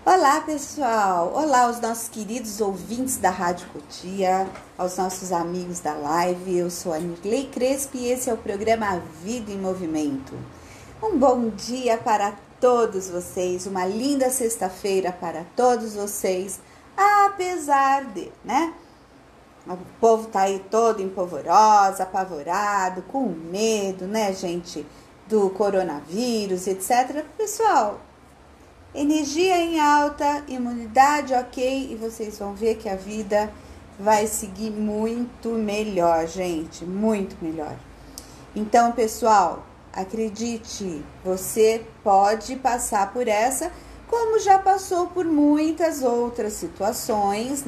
Olá pessoal, olá aos nossos queridos ouvintes da Rádio Cotia, aos nossos amigos da live. Eu sou a Nirley Crespo e esse é o programa Vida em Movimento. Um bom dia para todos vocês, uma linda sexta-feira para todos vocês, apesar de, o povo tá aí todo empolvoroso, apavorado, com medo, gente, do coronavírus, etc. Pessoal, energia em alta, imunidade ok, e vocês vão ver que a vida vai seguir muito melhor, gente, muito melhor. Então, pessoal, acredite, você pode passar por essa, como já passou por muitas outras situações,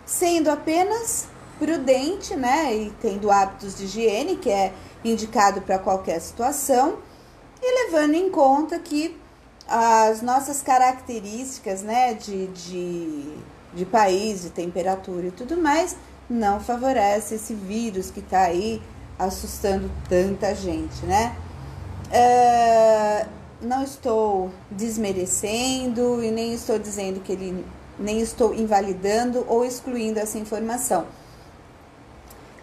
sendo apenas prudente, e tendo hábitos de higiene, que é indicado para qualquer situação, e levando em conta que as nossas características, de país, de temperatura e tudo mais, não favorece esse vírus que está aí assustando tanta gente, Não estou desmerecendo e nem estou dizendo que nem estou invalidando ou excluindo essa informação.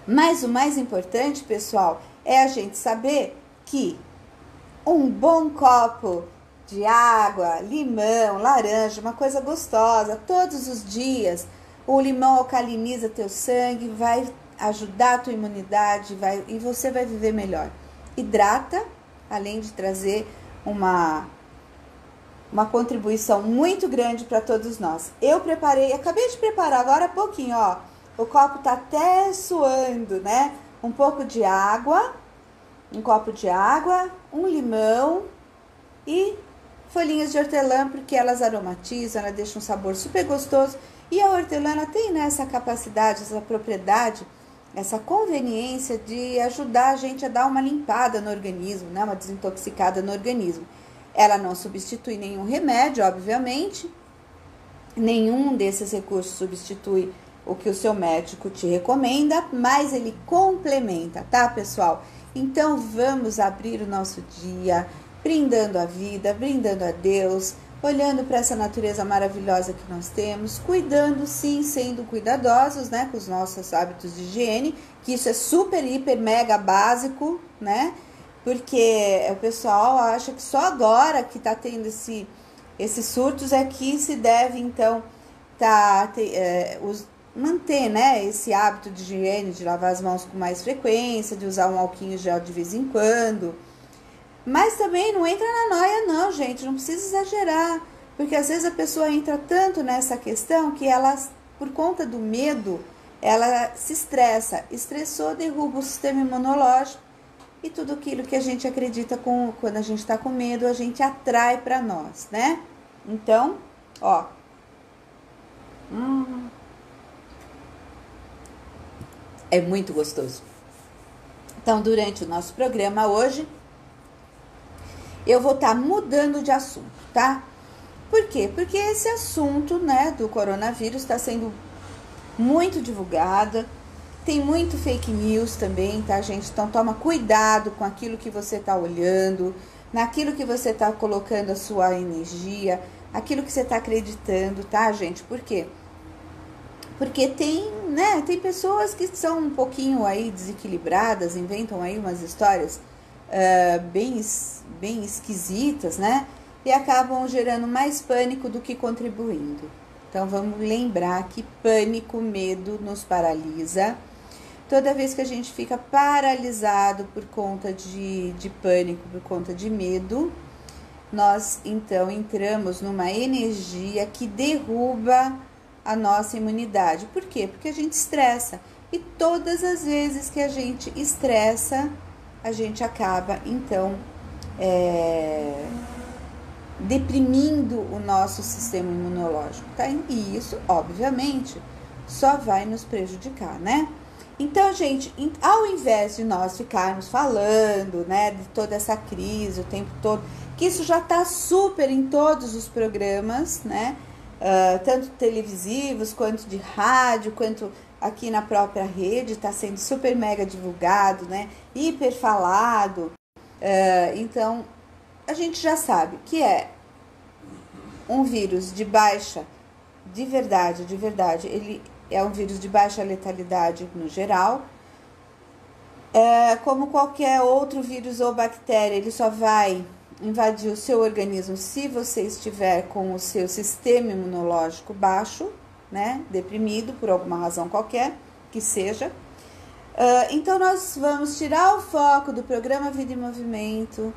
Mas o mais importante, pessoal, é a gente saber que um bom copo de água, limão, laranja, uma coisa gostosa, todos os dias. O limão alcaliniza teu sangue, vai ajudar a tua imunidade, e você vai viver melhor. Hidrata, além de trazer uma contribuição muito grande para todos nós. Acabei de preparar agora há pouquinho, o copo tá até suando, Um pouco de água, um copo de água, um limão e folhinhas de hortelã, porque elas aromatizam, elas deixam um sabor super gostoso. E a hortelã tem essa capacidade, essa propriedade, essa conveniência de ajudar a gente a dar uma limpada no organismo, uma desintoxicada no organismo. Ela não substitui nenhum remédio, obviamente. Nenhum desses recursos substitui o que o seu médico te recomenda, mas ele complementa, tá, pessoal? Então, vamos abrir o nosso dia brindando a vida, brindando a Deus, olhando para essa natureza maravilhosa que nós temos, cuidando sim, sendo cuidadosos, com os nossos hábitos de higiene, que isso é super, hiper, mega básico, porque o pessoal acha que só agora que tá tendo esses surtos é que se deve, então, manter, esse hábito de higiene, de lavar as mãos com mais frequência, de usar um álcool gel de vez em quando. Mas também não entra na noia não, gente, não precisa exagerar, porque às vezes a pessoa entra tanto nessa questão que ela, por conta do medo, ela se estressa. Estressou, derruba o sistema imunológico e tudo aquilo que a gente acredita quando a gente está com medo, a gente atrai para nós, Então, é muito gostoso. Então, durante o nosso programa hoje, eu vou estar mudando de assunto, tá? Por quê? Porque esse assunto, do coronavírus está sendo muito divulgado, tem muito fake news também, tá, gente? Então, toma cuidado com aquilo que você está olhando, naquilo que você está colocando a sua energia, aquilo que você está acreditando, tá, gente? Por quê? Porque tem pessoas que são um pouquinho aí desequilibradas, inventam aí umas histórias bem esquisitas, e acabam gerando mais pânico do que contribuindo. Então, vamos lembrar que pânico, medo nos paralisa. Toda vez que a gente fica paralisado por conta de pânico, por conta de medo, nós, então, entramos numa energia que derruba a nossa imunidade. Por quê? Porque a gente estressa. E todas as vezes que a gente estressa, a gente acaba, então, deprimindo o nosso sistema imunológico, tá? E isso, obviamente, só vai nos prejudicar, Então, gente, ao invés de nós ficarmos falando, de toda essa crise o tempo todo, que isso já tá super em todos os programas, tanto televisivos, quanto de rádio, quanto aqui na própria rede, está sendo super mega divulgado, hiper falado. Então, a gente já sabe que um vírus de baixa, de verdade, ele é um vírus de baixa letalidade no geral. Como qualquer outro vírus ou bactéria, ele só vai invadir o seu organismo se você estiver com o seu sistema imunológico baixo, né, deprimido por alguma razão qualquer que seja. Então nós vamos tirar o foco do programa Vida em Movimento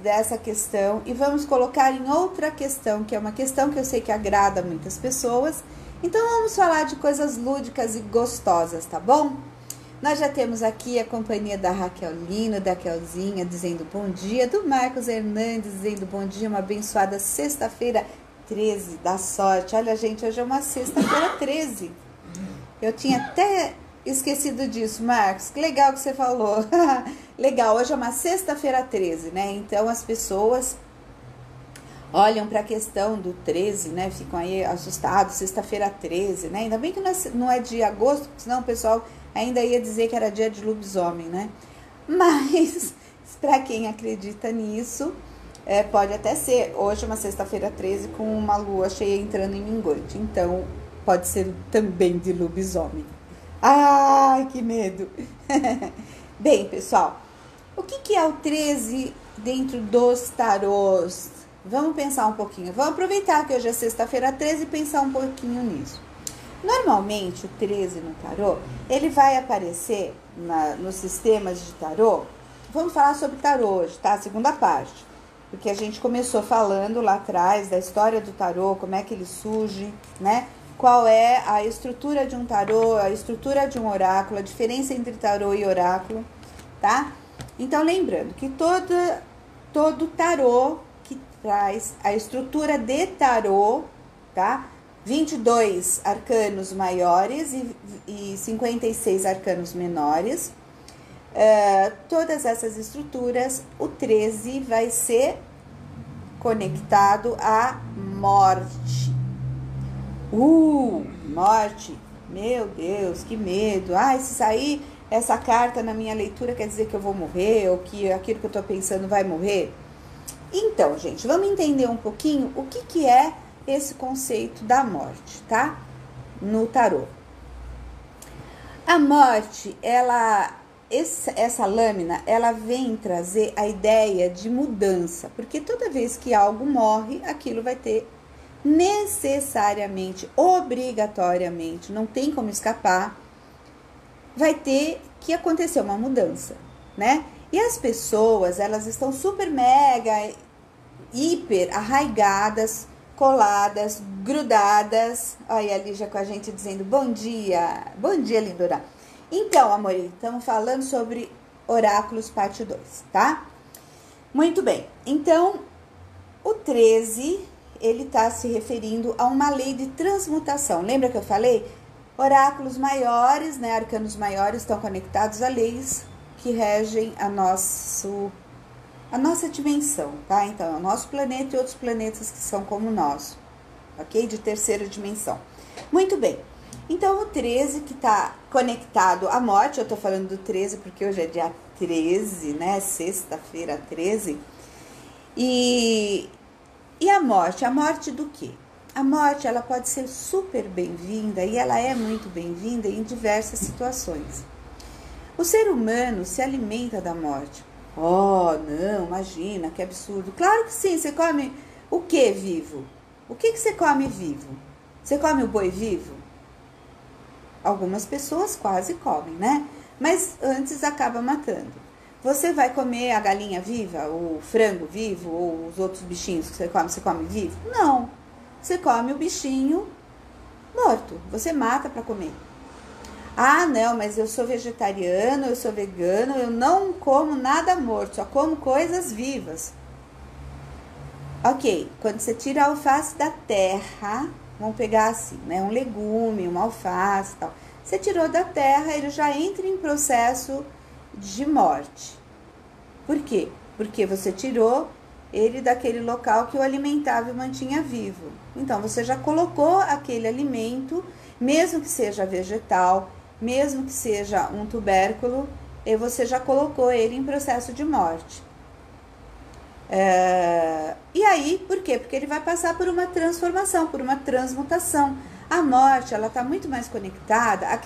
dessa questão e vamos colocar em outra questão, que é uma questão que eu sei que agrada muitas pessoas. Então vamos falar de coisas lúdicas e gostosas, tá bom? Nós já temos aqui a companhia da Raquel Lino, da Kelzinha, dizendo bom dia, do Marcos Hernandes, dizendo bom dia, uma abençoada sexta-feira 13, da sorte. Olha, gente, hoje é uma sexta-feira 13. Eu tinha até esquecido disso, Marcos, que legal que você falou. Legal, hoje é uma sexta-feira 13, né? Então as pessoas olham para a questão do 13, né? Ficam aí assustados, sexta-feira 13, né? Ainda bem que não é de agosto, senão o pessoal ainda ia dizer que era dia de lobisomem, né? Mas, para quem acredita nisso, pode até ser hoje uma sexta-feira 13 com uma lua cheia entrando em minguante. Então, pode ser também de lobisomem. Ai, que medo! Bem, pessoal, o que é o 13 dentro dos tarôs? Vamos pensar um pouquinho. Vamos aproveitar que hoje é sexta-feira 13 e pensar um pouquinho nisso. Normalmente, o 13 no tarô, ele vai aparecer nos sistemas de tarô. Vamos falar sobre tarô hoje, tá? A segunda parte. Porque a gente começou falando lá atrás da história do tarô, como é que ele surge, né? Qual é a estrutura de um tarô, a estrutura de um oráculo, a diferença entre tarô e oráculo, tá? Então, lembrando que todo tarô que traz a estrutura de tarô, tá? 22 arcanos maiores e 56 arcanos menores. Todas essas estruturas, o 13 vai ser conectado à morte. Morte. Meu Deus, que medo. Se sair essa carta na minha leitura quer dizer que eu vou morrer ou que aquilo que eu tô pensando vai morrer? Então, gente, vamos entender um pouquinho o que é esse conceito da morte, tá? No tarô. A morte, essa lâmina, ela vem trazer a ideia de mudança, porque toda vez que algo morre, aquilo vai ter necessariamente, obrigatoriamente, não tem como escapar, vai ter que acontecer uma mudança, né? E as pessoas, elas estão super mega, hiper arraigadas, coladas, grudadas. Olha a Lígia com a gente dizendo bom dia lindura. Então, amor, estamos falando sobre oráculos parte 2, tá? Muito bem, então o 13, ele está se referindo a uma lei de transmutação. Lembra que eu falei? Oráculos maiores, né, arcanos maiores estão conectados a leis que regem a nossa dimensão, tá? Então, é o nosso planeta e outros planetas que são como o nosso, ok? De terceira dimensão. Muito bem. Então, o 13 que está conectado à morte, eu tô falando do 13 porque hoje é dia 13, né? Sexta-feira 13. E a morte do quê? A morte, ela pode ser super bem-vinda e ela é muito bem-vinda em diversas situações. O ser humano se alimenta da morte. Não, imagina, que absurdo. Claro que sim, você come o que vivo? O que você come vivo? Você come o boi vivo? Algumas pessoas quase comem, né? Mas antes acaba matando. Você vai comer a galinha viva, o frango vivo, ou os outros bichinhos que você come vivo? Não. Você come o bichinho morto. Você mata para comer. Não, mas eu sou vegetariano, eu sou vegano, eu não como nada morto, só como coisas vivas. Ok, quando você tira a alface da terra, vamos pegar assim, né? Um legume, uma alface e tal. Você tirou da terra, ele já entra em processo de morte. Por quê? Porque você tirou ele daquele local que o alimentava e mantinha vivo. Então, você já colocou aquele alimento, mesmo que seja vegetal, mesmo que seja um tubérculo, e você já colocou ele em processo de morte. E aí sair. Por quê? Porque ele vai passar por uma transformação, por uma transmutação. A morte, ela está muito mais conectada a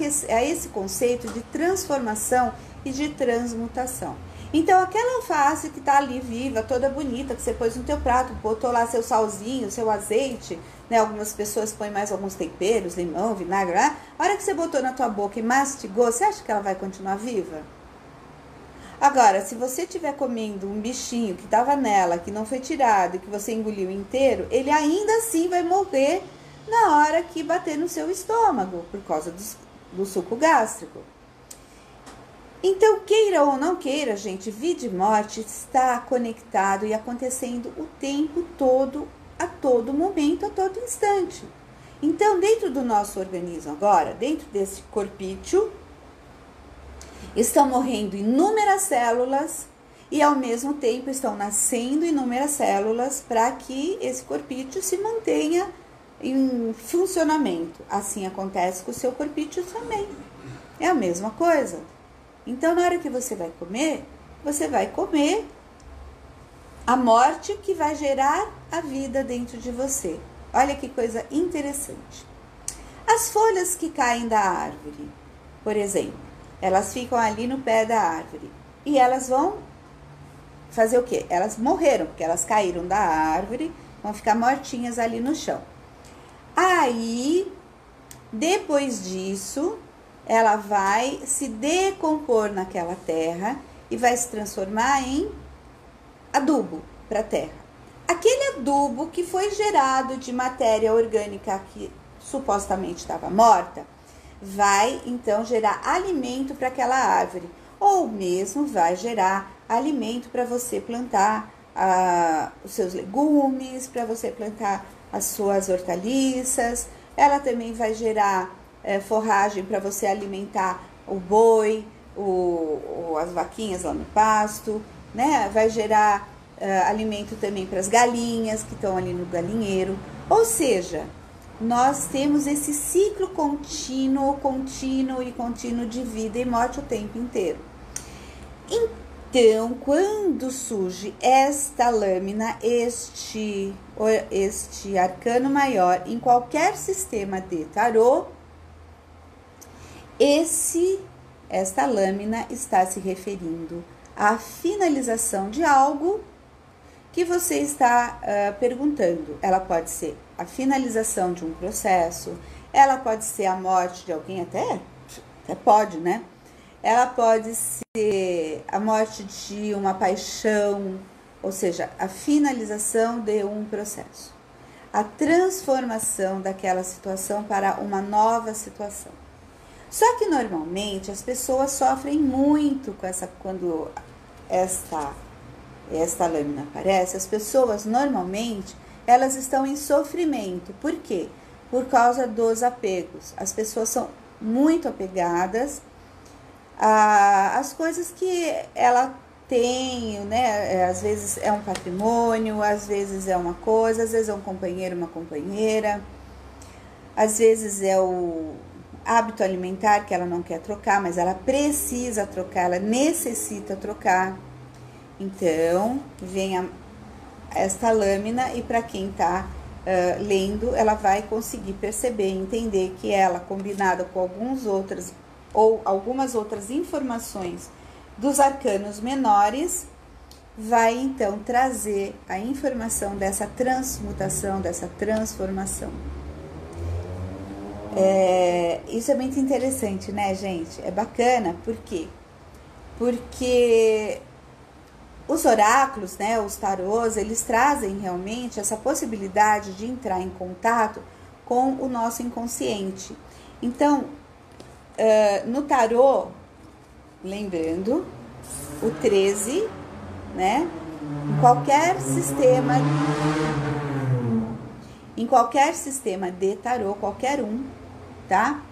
esse conceito de transformação e de transmutação. Então, aquela alface que está ali viva, toda bonita, que você pôs no teu prato, botou lá seu salzinho, seu azeite, né? Algumas pessoas põem mais alguns temperos, limão, vinagre, né? A hora que você botou na tua boca e mastigou, você acha que ela vai continuar viva? Agora, se você estiver comendo um bichinho que estava nela, que não foi tirado, que você engoliu inteiro, ele ainda assim vai morrer na hora que bater no seu estômago, por causa do suco gástrico. Então, queira ou não queira, gente, vida e morte está conectado e acontecendo o tempo todo, a todo momento, a todo instante. Então, dentro do nosso organismo agora, dentro desse corpício, estão morrendo inúmeras células e, ao mesmo tempo, estão nascendo inúmeras células para que esse corpício se mantenha em funcionamento. Assim acontece com o seu corpício também. É a mesma coisa. Então, na hora que você vai comer a morte que vai gerar a vida dentro de você. Olha que coisa interessante. As folhas que caem da árvore, por exemplo, elas ficam ali no pé da árvore e elas vão fazer o quê? Elas morreram, porque elas caíram da árvore, vão ficar mortinhas ali no chão. Aí, depois disso, ela vai se decompor naquela terra e vai se transformar em adubo para a terra. Aquele adubo que foi gerado de matéria orgânica que supostamente estava morta, vai então gerar alimento para aquela árvore, ou mesmo vai gerar alimento para você plantar os seus legumes, para você plantar as suas hortaliças. Ela também vai gerar forragem para você alimentar o boi, as vaquinhas lá no pasto, né? Vai gerar alimento também para as galinhas que estão ali no galinheiro. Ou seja, nós temos esse ciclo contínuo de vida e morte o tempo inteiro. Então, quando surge esta lâmina, este arcano maior em qualquer sistema de tarô, esta lâmina está se referindo à finalização de algo que você está perguntando. Ela pode ser a finalização de um processo, ela pode ser a morte de alguém, até pode, né? Ela pode ser a morte de uma paixão, ou seja, a finalização de um processo, a transformação daquela situação para uma nova situação. Só que normalmente as pessoas sofrem muito com quando esta lâmina aparece. As pessoas normalmente elas estão em sofrimento. Por quê? Por causa dos apegos. As pessoas são muito apegadas às coisas que ela tem, né? Às vezes é um patrimônio, às vezes é uma coisa, às vezes é um companheiro, uma companheira, às vezes é o hábito alimentar que ela não quer trocar, mas ela precisa trocar, ela necessita trocar. Então, vem esta lâmina e para quem está lendo, ela vai conseguir perceber, entender que ela, combinada com algumas outras informações dos arcanos menores, vai então trazer a informação dessa transmutação, dessa transformação. Isso é muito interessante, né, gente? É bacana, por quê? Porque os oráculos, né, os tarôs, eles trazem realmente essa possibilidade de entrar em contato com o nosso inconsciente. Então, no tarô, lembrando, o 13, né, em qualquer sistema de tarô, qualquer um, tá?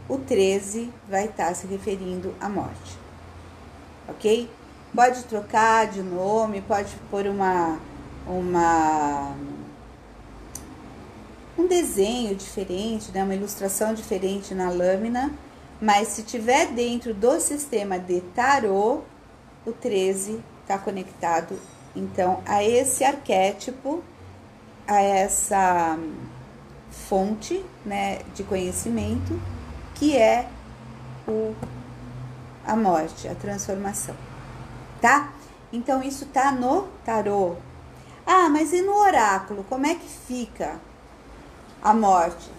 O 13 vai estar se referindo à morte, ok? Pode trocar de nome, pode pôr um desenho diferente, né? Uma ilustração diferente na lâmina, mas se tiver dentro do sistema de tarô, o 13 está conectado, então, a esse arquétipo a essa fonte, né, de conhecimento, que é a morte, a transformação, tá? Então, isso tá no tarô. Ah, mas e no oráculo? Como é que fica a morte?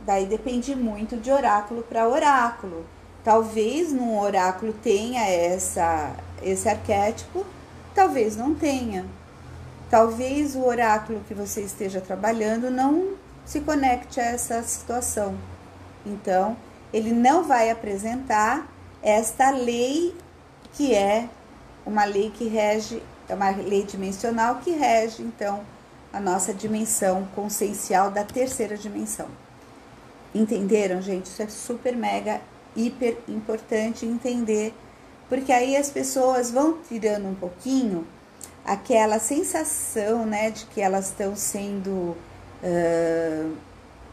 Daí depende muito de oráculo para oráculo. Talvez num oráculo tenha esse arquétipo, talvez não tenha. Talvez o oráculo que você esteja trabalhando não se conecte a essa situação. Então, ele não vai apresentar esta lei, que é uma lei que rege, é uma lei dimensional que rege, então, a nossa dimensão consciencial da terceira dimensão. Entenderam, gente? Isso é super, mega, hiper importante entender, porque aí as pessoas vão tirando um pouquinho aquela sensação, né, de que elas estão sendo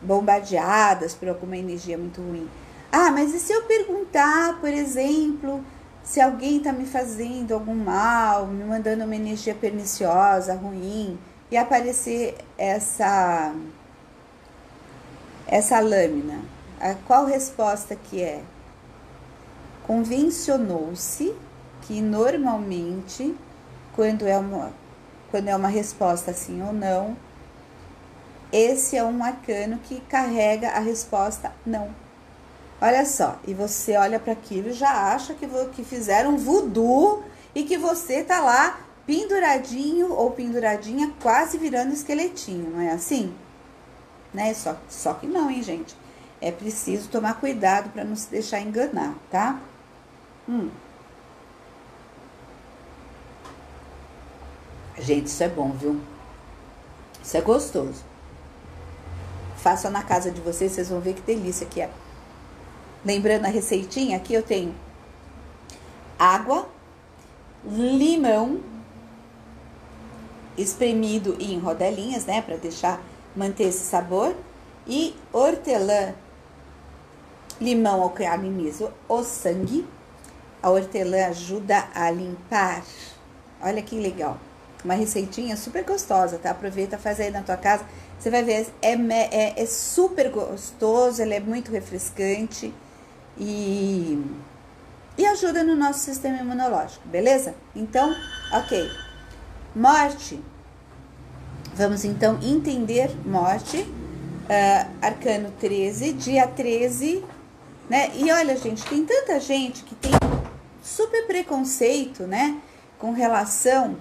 bombardeadas por alguma energia muito ruim. Ah, mas e se eu perguntar, por exemplo, se alguém está me fazendo algum mal, me mandando uma energia perniciosa, ruim, e aparecer essa lâmina? Qual resposta que é? Convencionou-se que normalmente, quando é uma resposta sim ou não, esse é um arcano que carrega a resposta não. Olha só, e você olha para aquilo e já acha que fizeram voodoo e que você tá lá penduradinho ou penduradinha, quase virando esqueletinho, não é assim? Né? Só que não, hein, gente? É preciso tomar cuidado para não se deixar enganar, tá? Gente, isso é bom, viu? Isso é gostoso. Façam na casa de vocês, vocês vão ver que delícia que é. Lembrando a receitinha, aqui eu tenho água, limão espremido em rodelinhas, né, para manter esse sabor, e hortelã. Limão alcaliniza o sangue, a hortelã ajuda a limpar. Olha que legal. Uma receitinha super gostosa, tá? Aproveita, faz aí na tua casa. Você vai ver, é super gostoso, ele é muito refrescante e ajuda no nosso sistema imunológico, beleza? Então, ok. Morte. Vamos então entender morte. Arcano 13, dia 13, né? E olha, gente, tem tanta gente que tem super preconceito, né? Com relação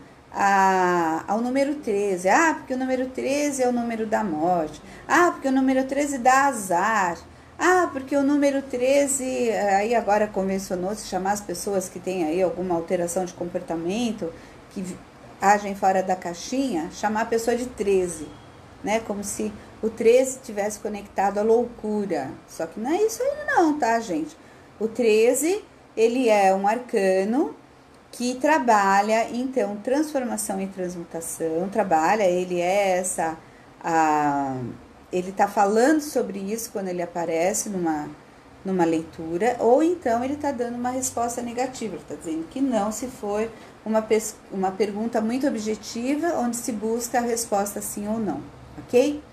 ao número 13. Ah, porque o número 13 é o número da morte. Ah, porque o número 13 dá azar. Ah, porque o número 13, aí agora convencionou-se chamar as pessoas que têm aí alguma alteração de comportamento, que agem fora da caixinha, chamar a pessoa de 13, né? Como se o 13 tivesse conectado à loucura. Só que não é isso aí não, tá, gente? O 13, ele é um arcano que trabalha, então, transformação e transmutação, ele é ele está falando sobre isso quando ele aparece numa leitura, ou então ele está dando uma resposta negativa, ele está dizendo que não, se for uma pergunta muito objetiva, onde se busca a resposta sim ou não, ok?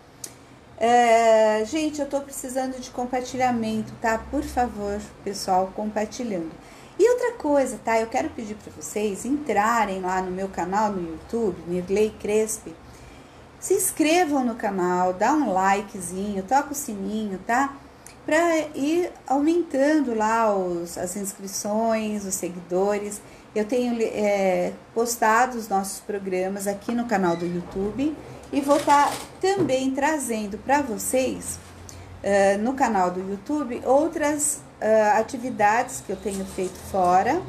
Gente, eu estou precisando de compartilhamento, tá? Por favor, pessoal, compartilhando. E outra coisa, tá? Eu quero pedir para vocês entrarem lá no meu canal no YouTube, Nirley Crespi. Se inscrevam no canal, dá um likezinho, toca o sininho, tá? Para ir aumentando lá as inscrições, os seguidores. Eu tenho postado os nossos programas aqui no canal do YouTube e vou estar também trazendo para vocês no canal do YouTube outras atividades que eu tenho feito fora,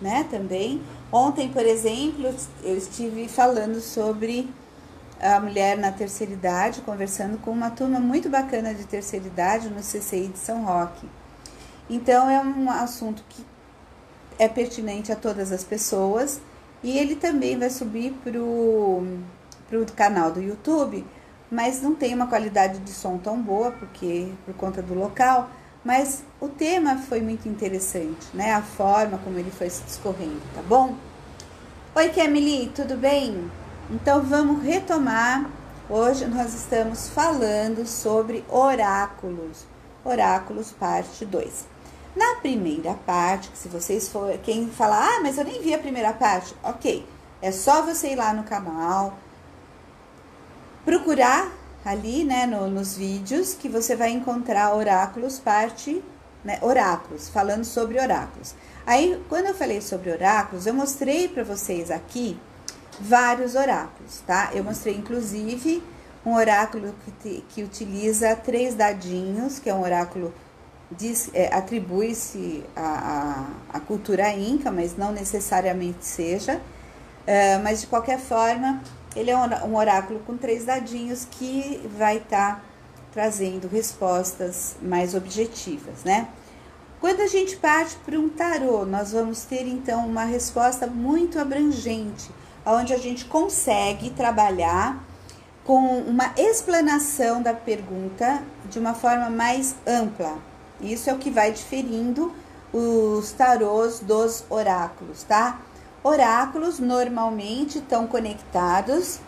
né, também. Ontem, por exemplo, eu estive falando sobre a mulher na terceira idade, conversando com uma turma muito bacana de terceira idade no CCI de São Roque. Então, é um assunto que é pertinente a todas as pessoas e ele também vai subir pro canal do YouTube, mas não tem uma qualidade de som tão boa, porque por conta do local, mas o tema foi muito interessante, né? A forma como ele foi se discorrendo, tá bom? Oi, Kemily, tudo bem? Então, vamos retomar Hoje nós estamos falando sobre oráculos, oráculos parte 2. Na primeira parte, que se vocês forem, quem falar, mas eu nem vi a primeira parte, ok, é só você ir lá no canal, procurar ali, né, nos vídeos, que você vai encontrar oráculos parte, né, oráculos, falando sobre oráculos. Aí, quando eu falei sobre oráculos, eu mostrei para vocês aqui vários oráculos, tá? Eu mostrei, inclusive, um oráculo que utiliza 3 dadinhos, que é um oráculo, atribui-se à cultura inca, mas não necessariamente seja. Mas, de qualquer forma, ele é um oráculo com 3 dadinhos que vai estar trazendo respostas mais objetivas, né? Quando a gente parte para um tarô, nós vamos ter, então, uma resposta muito abrangente, onde a gente consegue trabalhar com uma explanação da pergunta de uma forma mais ampla. Isso é o que vai diferindo os tarôs dos oráculos, tá? Oráculos normalmente estão conectados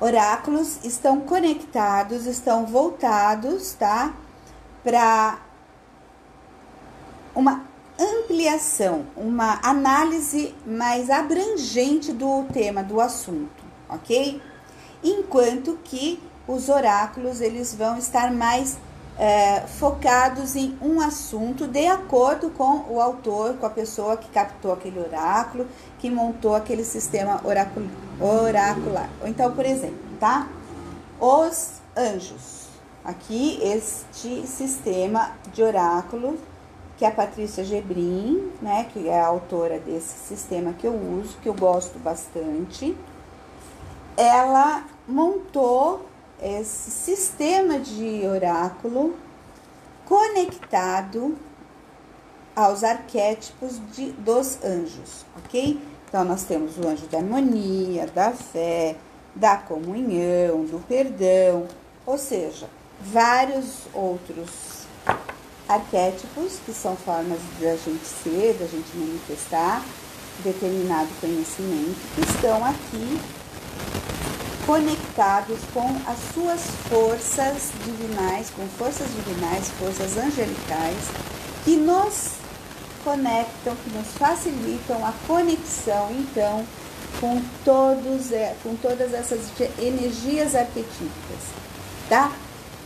oráculos estão conectados, estão voltados, tá? Para uma ampliação, uma análise mais abrangente do tema, do assunto, ok? Enquanto que os oráculos, eles vão estar mais focados em um assunto de acordo com o autor, com a pessoa que captou aquele oráculo, que montou aquele sistema oracular. Então, por exemplo, tá? Os anjos. Aqui, este sistema de oráculo, que a Patrícia Gebrim, né, que é a autora desse sistema que eu uso, que eu gosto bastante, ela montou esse sistema de oráculo conectado aos arquétipos dos anjos, ok? Então, nós temos o anjo da harmonia, da fé, da comunhão, do perdão, ou seja, vários outros arquétipos que são formas da gente ser, da gente manifestar determinado conhecimento, que estão aqui conectados com as suas forças divinais, forças angelicais, que nos conectam, que nos facilitam a conexão, então, com todas essas energias arquetípicas, tá?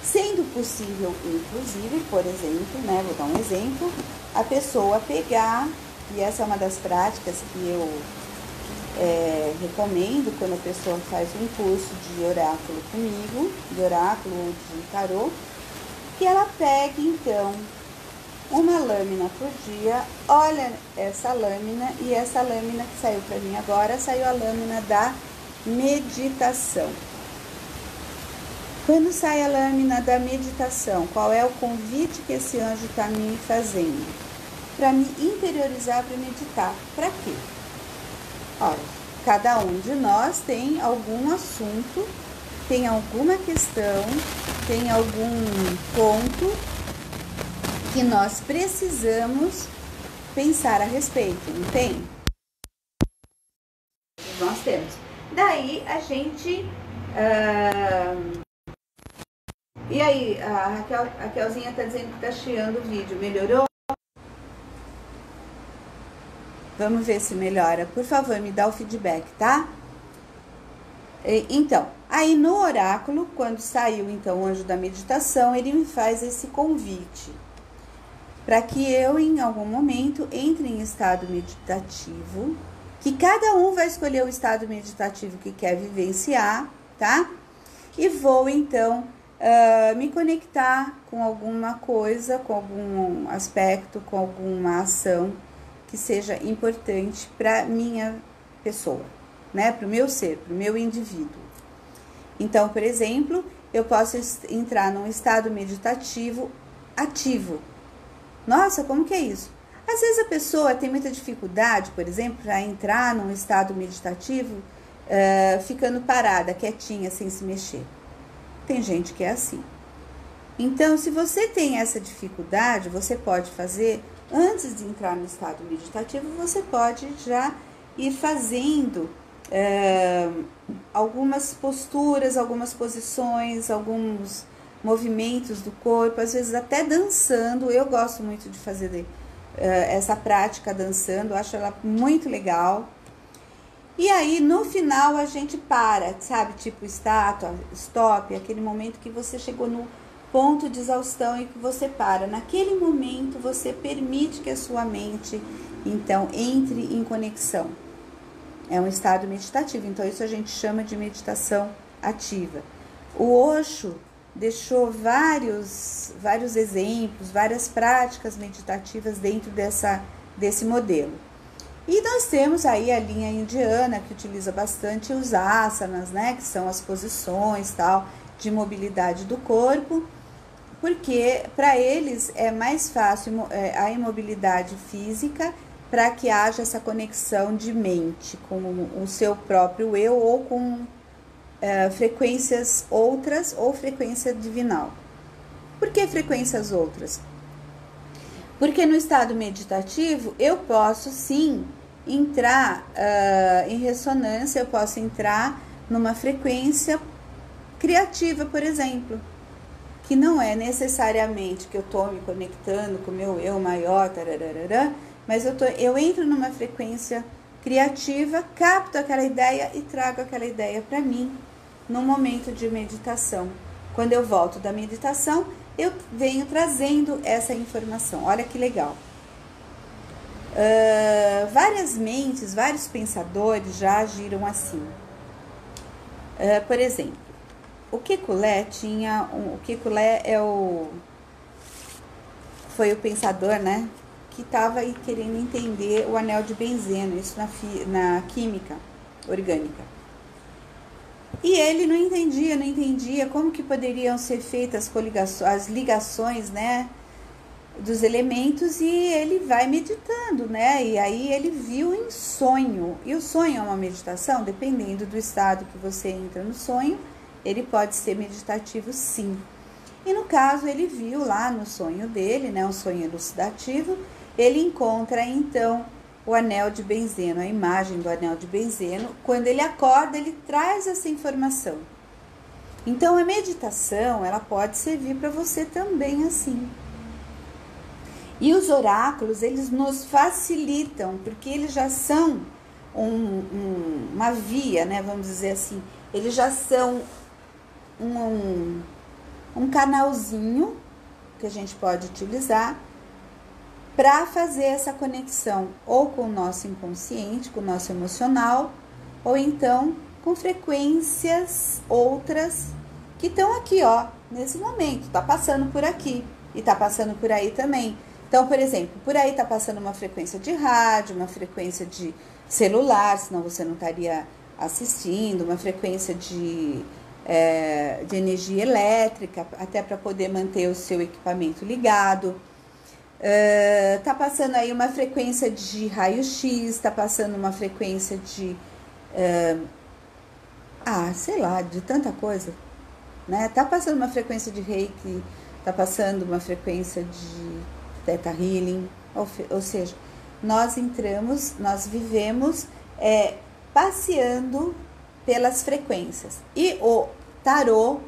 Sendo possível, inclusive, por exemplo, né, vou dar um exemplo, a pessoa pegar, e essa é uma das práticas que eu recomendo quando a pessoa faz um curso de oráculo comigo, de oráculo ou de tarô, que ela pegue, então, uma lâmina por dia, olha essa lâmina, e essa lâmina que saiu para mim agora, saiu a lâmina da meditação. Quando sai a lâmina da meditação, qual é o convite que esse anjo está me fazendo? Para me interiorizar, para meditar. Para quê? Olha, cada um de nós tem algum assunto, tem alguma questão, tem algum ponto que nós precisamos pensar a respeito, não tem? Nós temos. Daí a gente... E aí, a Raquelzinha tá dizendo que tá chiando o vídeo, melhorou? Vamos ver se melhora. Por favor, me dá o feedback, tá? Então, aí no oráculo, quando saiu então o anjo da meditação, ele me faz esse convite para que eu, em algum momento, entre em estado meditativo, que cada um vai escolher o estado meditativo que quer vivenciar, tá? E vou, então, me conectar com alguma coisa, com algum aspecto, com alguma ação que seja importante para minha pessoa, né? Para o meu ser, para o meu indivíduo. Então, por exemplo, eu posso entrar num estado meditativo ativo. Nossa, como que é isso? Às vezes a pessoa tem muita dificuldade, por exemplo, para entrar num estado meditativo ficando parada, quietinha, sem se mexer. Tem gente que é assim. Então, se você tem essa dificuldade, você pode fazer antes de entrar no estado meditativo, você pode já ir fazendo algumas posturas, algumas posições, alguns movimentos do corpo, às vezes até dançando. Eu gosto muito de fazer essa prática dançando, acho ela muito legal. E aí, no final, a gente para, sabe? Tipo estátua, stop, aquele momento que você chegou no ponto de exaustão e que você para. Naquele momento, você permite que a sua mente, então, entre em conexão. É um estado meditativo, então isso a gente chama de meditação ativa. O Osho deixou vários exemplos, várias práticas meditativas dentro desse modelo. E nós temos aí a linha indiana, que utiliza bastante os asanas, né, que são as posições tal, de mobilidade do corpo, porque para eles é mais fácil a imobilidade física para que haja essa conexão de mente com o seu próprio eu ou com frequências outras ou frequência divinal. Por que frequências outras? Porque no estado meditativo eu posso sim entrar em ressonância, eu posso entrar numa frequência criativa, por exemplo, que não é necessariamente que eu estou me conectando com o meu eu maior, tararara, mas eu entro numa frequência criativa, capto aquela ideia e trago aquela ideia para mim no momento de meditação. Quando eu volto da meditação, eu venho trazendo essa informação. Olha que legal. Várias mentes, vários pensadores já agiram assim. Por exemplo, o Kekulé tinha... O Kekulé foi o pensador, né, que estava aí querendo entender o anel de benzeno, isso na química orgânica. E ele não entendia como que poderiam ser feitas as ligações, né, dos elementos, e ele vai meditando, né, e aí ele viu em sonho. E o sonho é uma meditação, dependendo do estado que você entra no sonho, ele pode ser meditativo sim. E no caso, ele viu lá no sonho dele, né, um sonho elucidativo, ele encontra então o anel de benzeno, a imagem do anel de benzeno. Quando ele acorda, ele traz essa informação. Então, a meditação, ela pode servir para você também assim. E os oráculos, eles nos facilitam, porque eles já são uma via, né, vamos dizer assim, eles já são um canalzinho que a gente pode utilizar para fazer essa conexão ou com o nosso inconsciente, com o nosso emocional, ou então com frequências outras que estão aqui, ó, nesse momento, tá passando por aqui e tá passando por aí também. Então, por exemplo, por aí tá passando uma frequência de rádio, uma frequência de celular, senão você não estaria assistindo, uma frequência de energia elétrica, até para poder manter o seu equipamento ligado. Tá passando aí uma frequência de raio-x, tá passando uma frequência de sei lá, de tanta coisa, né? Tá passando uma frequência de reiki, tá passando uma frequência de theta healing, ou seja, nós vivemos passeando pelas frequências. E o tarô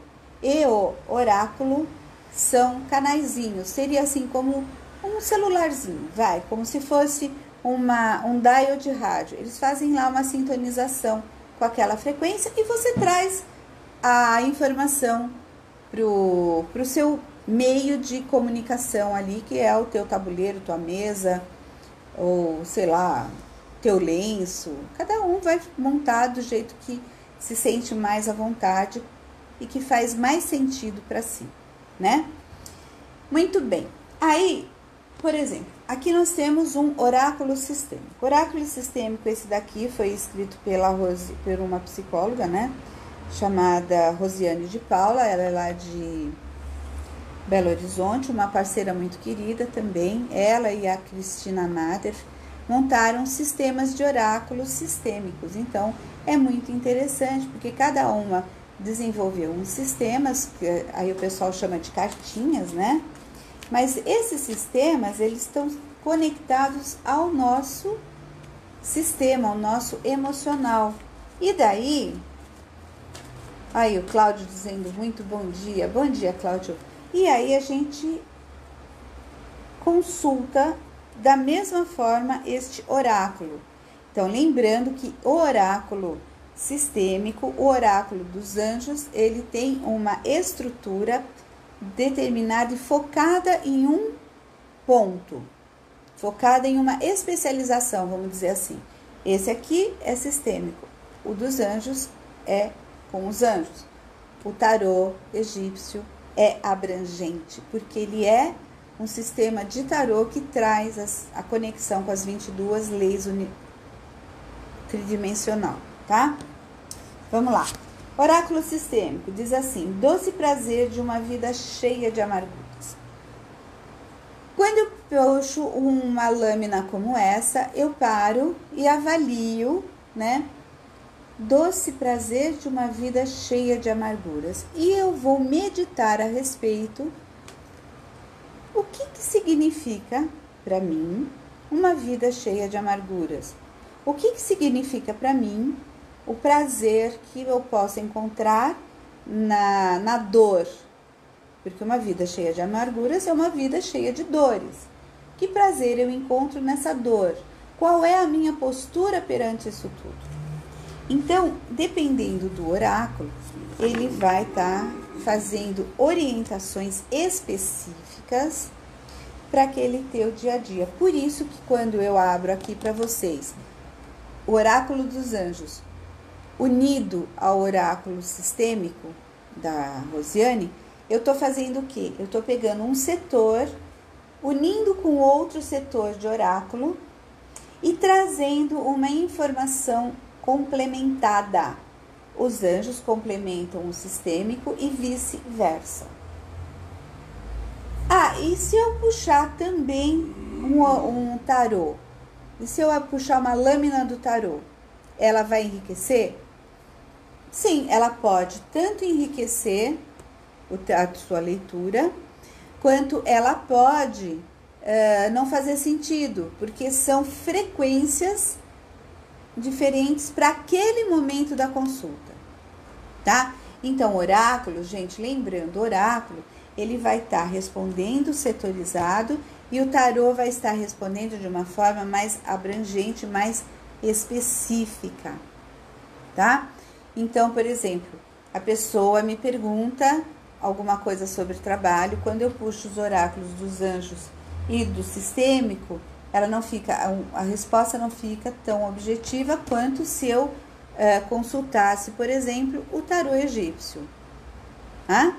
e o oráculo são canaizinhos, seria assim como um celularzinho, como se fosse um dial de rádio. Eles fazem lá uma sintonização com aquela frequência e você traz a informação pro seu meio de comunicação ali, que é o teu tabuleiro, tua mesa, ou sei lá, teu lenço. Cada um vai montar do jeito que se sente mais à vontade e que faz mais sentido para si, né? Muito bem. Aí, por exemplo, aqui nós temos um oráculo sistêmico. Oráculo sistêmico, esse daqui foi escrito por uma psicóloga, né, chamada Rosiane de Paula. Ela é lá de Belo Horizonte, uma parceira muito querida também. Ela e a Cristina Nader montaram sistemas de oráculos sistêmicos. Então, é muito interessante, porque cada uma desenvolveu uns sistemas, que aí o pessoal chama de cartinhas, né? Mas esses sistemas, eles estão conectados ao nosso sistema, ao nosso emocional. E daí, aí o Cláudio dizendo muito bom dia Cláudio. E aí a gente consulta da mesma forma este oráculo. Então, lembrando que o oráculo sistêmico, o oráculo dos anjos, ele tem uma estrutura determinada e focada em um ponto, focada em uma especialização, vamos dizer assim. Esse aqui é sistêmico, o dos anjos é com os anjos. O tarô egípcio é abrangente, porque ele é um sistema de tarô que traz a conexão com as 22 leis tridimensional, tá? Vamos lá. Oráculo sistêmico diz assim: doce prazer de uma vida cheia de amarguras. Quando eu puxo uma lâmina como essa, eu paro e avalio, né? Doce prazer de uma vida cheia de amarguras. E eu vou meditar a respeito. O que significa para mim uma vida cheia de amarguras? O que significa para mim o prazer que eu posso encontrar na dor? Porque uma vida cheia de amarguras é uma vida cheia de dores. Que prazer eu encontro nessa dor? Qual é a minha postura perante isso tudo? Então, dependendo do oráculo, ele vai estar fazendo orientações específicas para aquele teu dia a dia. Por isso que quando eu abro aqui para vocês o oráculo dos anjos, unido ao oráculo sistêmico da Rosiane, eu estou fazendo o quê? Eu estou pegando um setor, unindo com outro setor de oráculo e trazendo uma informação complementada. Os anjos complementam o sistêmico e vice-versa. Ah, e se eu puxar também um tarô? E se eu puxar uma lâmina do tarô? Ela vai enriquecer? Sim, ela pode tanto enriquecer a sua leitura, quanto ela pode não fazer sentido, porque são frequências diferentes para aquele momento da consulta, tá? Então, oráculo, gente, lembrando, oráculo, ele vai estar respondendo setorizado e o tarô vai estar respondendo de uma forma mais abrangente, mais específica, tá? Então, por exemplo, a pessoa me pergunta alguma coisa sobre trabalho, quando eu puxo os oráculos dos anjos e do sistêmico, ela não fica, a resposta não fica tão objetiva quanto se eu consultasse, por exemplo, o tarô egípcio. Tá?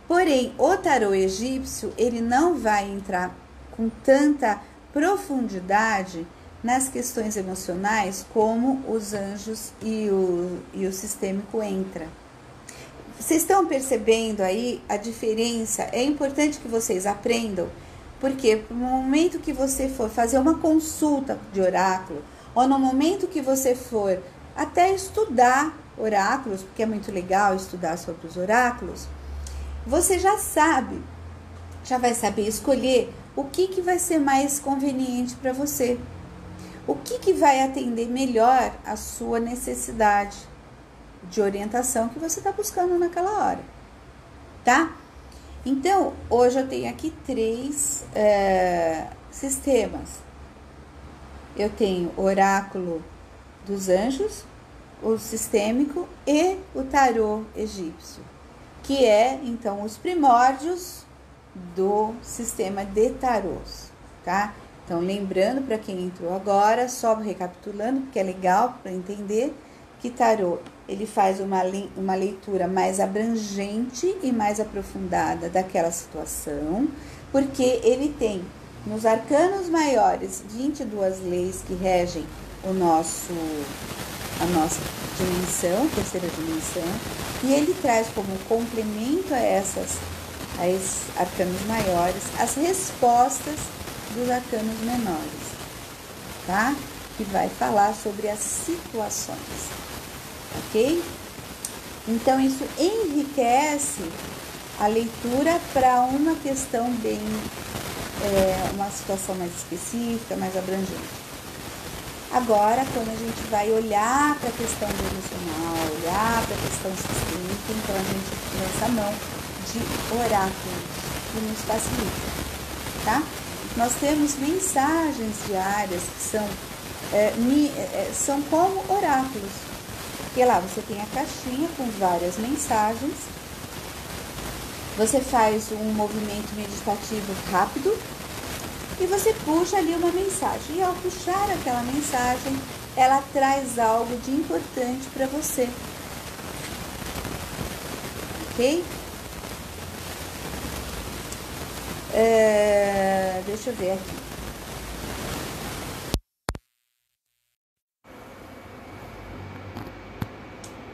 Porém, o tarô egípcio, ele não vai entrar com tanta profundidade nas questões emocionais como os anjos e o sistêmico entra. Vocês estão percebendo aí a diferença? É importante que vocês aprendam, porque no momento que você for fazer uma consulta de oráculo, ou no momento que você for até estudar oráculos, porque é muito legal estudar sobre os oráculos, você já sabe, já vai saber escolher o que vai ser mais conveniente para você. O que vai atender melhor a sua necessidade de orientação que você está buscando naquela hora, tá? Então, hoje eu tenho aqui 3 sistemas. Eu tenho o oráculo dos anjos, o sistêmico e o tarô egípcio, que é, então, os primórdios do sistema de tarôs, tá? Então, lembrando para quem entrou agora, só recapitulando, porque é legal para entender que tarô, ele faz uma leitura mais abrangente e mais aprofundada daquela situação, porque ele tem nos arcanos maiores 22 leis que regem a nossa dimensão, terceira dimensão, e ele traz como complemento a esses arcanos maiores as respostas dos arcanos menores, tá? Que vai falar sobre as situações, ok? Então, isso enriquece a leitura para uma questão bem uma situação mais específica, mais abrangente. Agora, quando a gente vai olhar para a questão do emocional, olhar para a questão sistêmica, então a gente lança a mão de oráculos, que nos facilita, tá? Nós temos mensagens diárias que são como oráculos, porque lá você tem a caixinha com várias mensagens, você faz um movimento meditativo rápido e você puxa ali uma mensagem. E ao puxar aquela mensagem, ela traz algo de importante para você. Ok? Deixa eu ver aqui.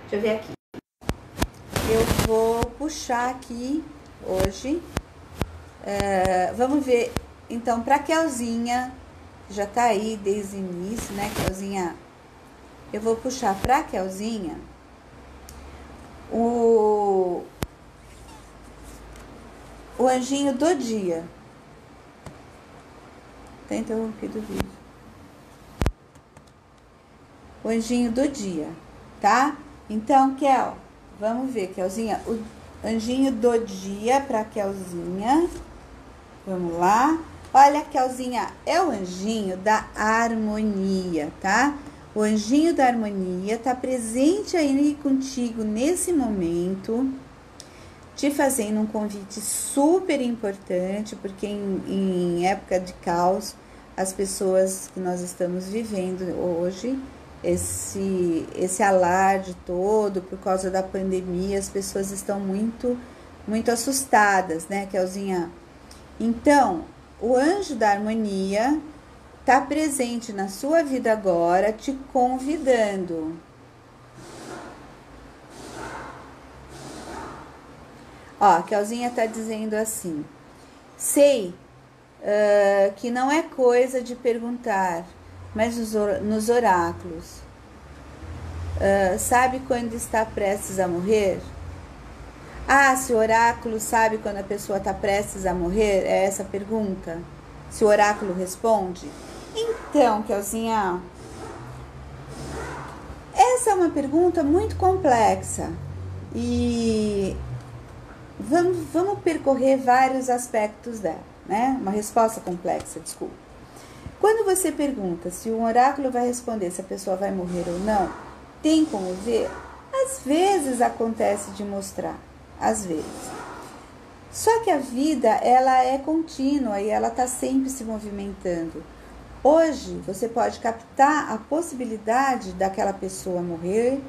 Deixa eu ver aqui. Eu vou puxar aqui hoje. Vamos ver. Então, para Kelzinha, já tá aí desde o início, né, Kelzinha? Eu vou puxar para Kelzinha o anjinho do dia. Tá interrompido o vídeo. O anjinho do dia, tá? Então, Kel, vamos ver, Kelzinha, o anjinho do dia para Kelzinha. Vamos lá. Olha, Kelzinha, é o anjinho da harmonia, tá? O anjinho da harmonia tá presente aí contigo nesse momento, te fazendo um convite super importante, porque em época de caos, as pessoas que nós estamos vivendo hoje, esse alarde todo por causa da pandemia, as pessoas estão muito assustadas, né, Kelzinha? Então, o anjo da harmonia está presente na sua vida agora, te convidando. Ó, a Kelzinha está dizendo assim: sei que não é coisa de perguntar, mas nos oráculos. Sabe quando está prestes a morrer? Ah, se o oráculo sabe quando a pessoa está prestes a morrer? É essa a pergunta? Se o oráculo responde? Então, Kelzinha, essa é uma pergunta muito complexa e vamos percorrer vários aspectos dela, né? Uma resposta complexa, desculpa. Quando você pergunta se um oráculo vai responder se a pessoa vai morrer ou não, tem como ver? Às vezes acontece de mostrar. Às vezes. Só que a vida, ela é contínua e ela está sempre se movimentando. Hoje, você pode captar a possibilidade daquela pessoa morrer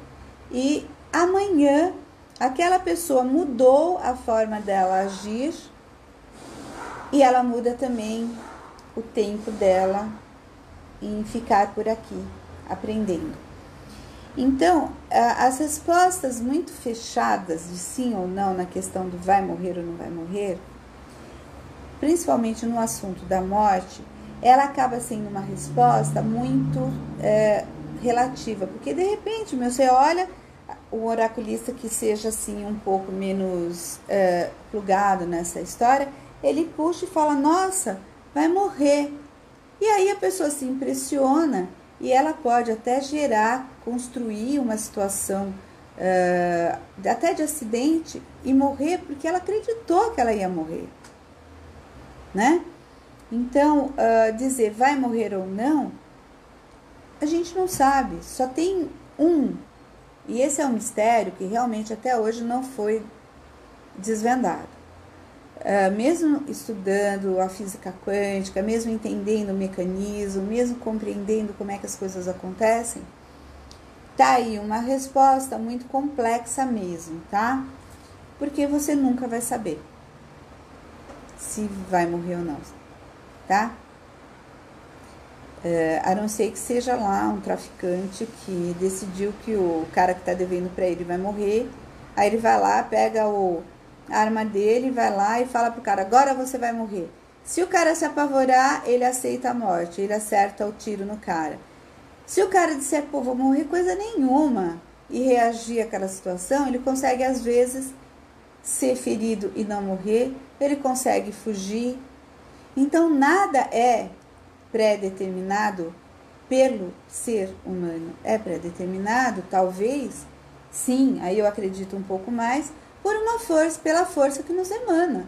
e amanhã, aquela pessoa mudou a forma dela agir e ela muda também o tempo dela em ficar por aqui, aprendendo. Então, as respostas muito fechadas de sim ou não na questão do vai morrer ou não vai morrer, principalmente no assunto da morte, ela acaba sendo uma resposta muito relativa, porque de repente, você olha o oraculista que seja assim um pouco menos plugado nessa história, ele puxa e fala, nossa, vai morrer. E aí a pessoa se impressiona e ela pode até construir uma situação até de acidente e morrer porque ela acreditou que ela ia morrer, né? Então, dizer vai morrer ou não, a gente não sabe, só tem um, e esse é um mistério que realmente até hoje não foi desvendado. Mesmo estudando a física quântica, mesmo entendendo o mecanismo, mesmo compreendendo como é que as coisas acontecem, tá aí uma resposta muito complexa mesmo, tá? Porque você nunca vai saber se vai morrer ou não, tá? A não ser que seja lá um traficante que decidiu que o cara que tá devendo para ele vai morrer, aí ele vai lá, pega a arma dele, vai lá e fala pro cara, agora você vai morrer. Se o cara se apavorar, ele aceita a morte, ele acerta o tiro no cara. Se o cara disser, pô, vou morrer coisa nenhuma, e reagir àquela situação, ele consegue às vezes ser ferido e não morrer, ele consegue fugir. Então, nada é pré-determinado pelo ser humano. É pré-determinado, talvez, sim, aí eu acredito um pouco mais, por uma força, pela força que nos emana,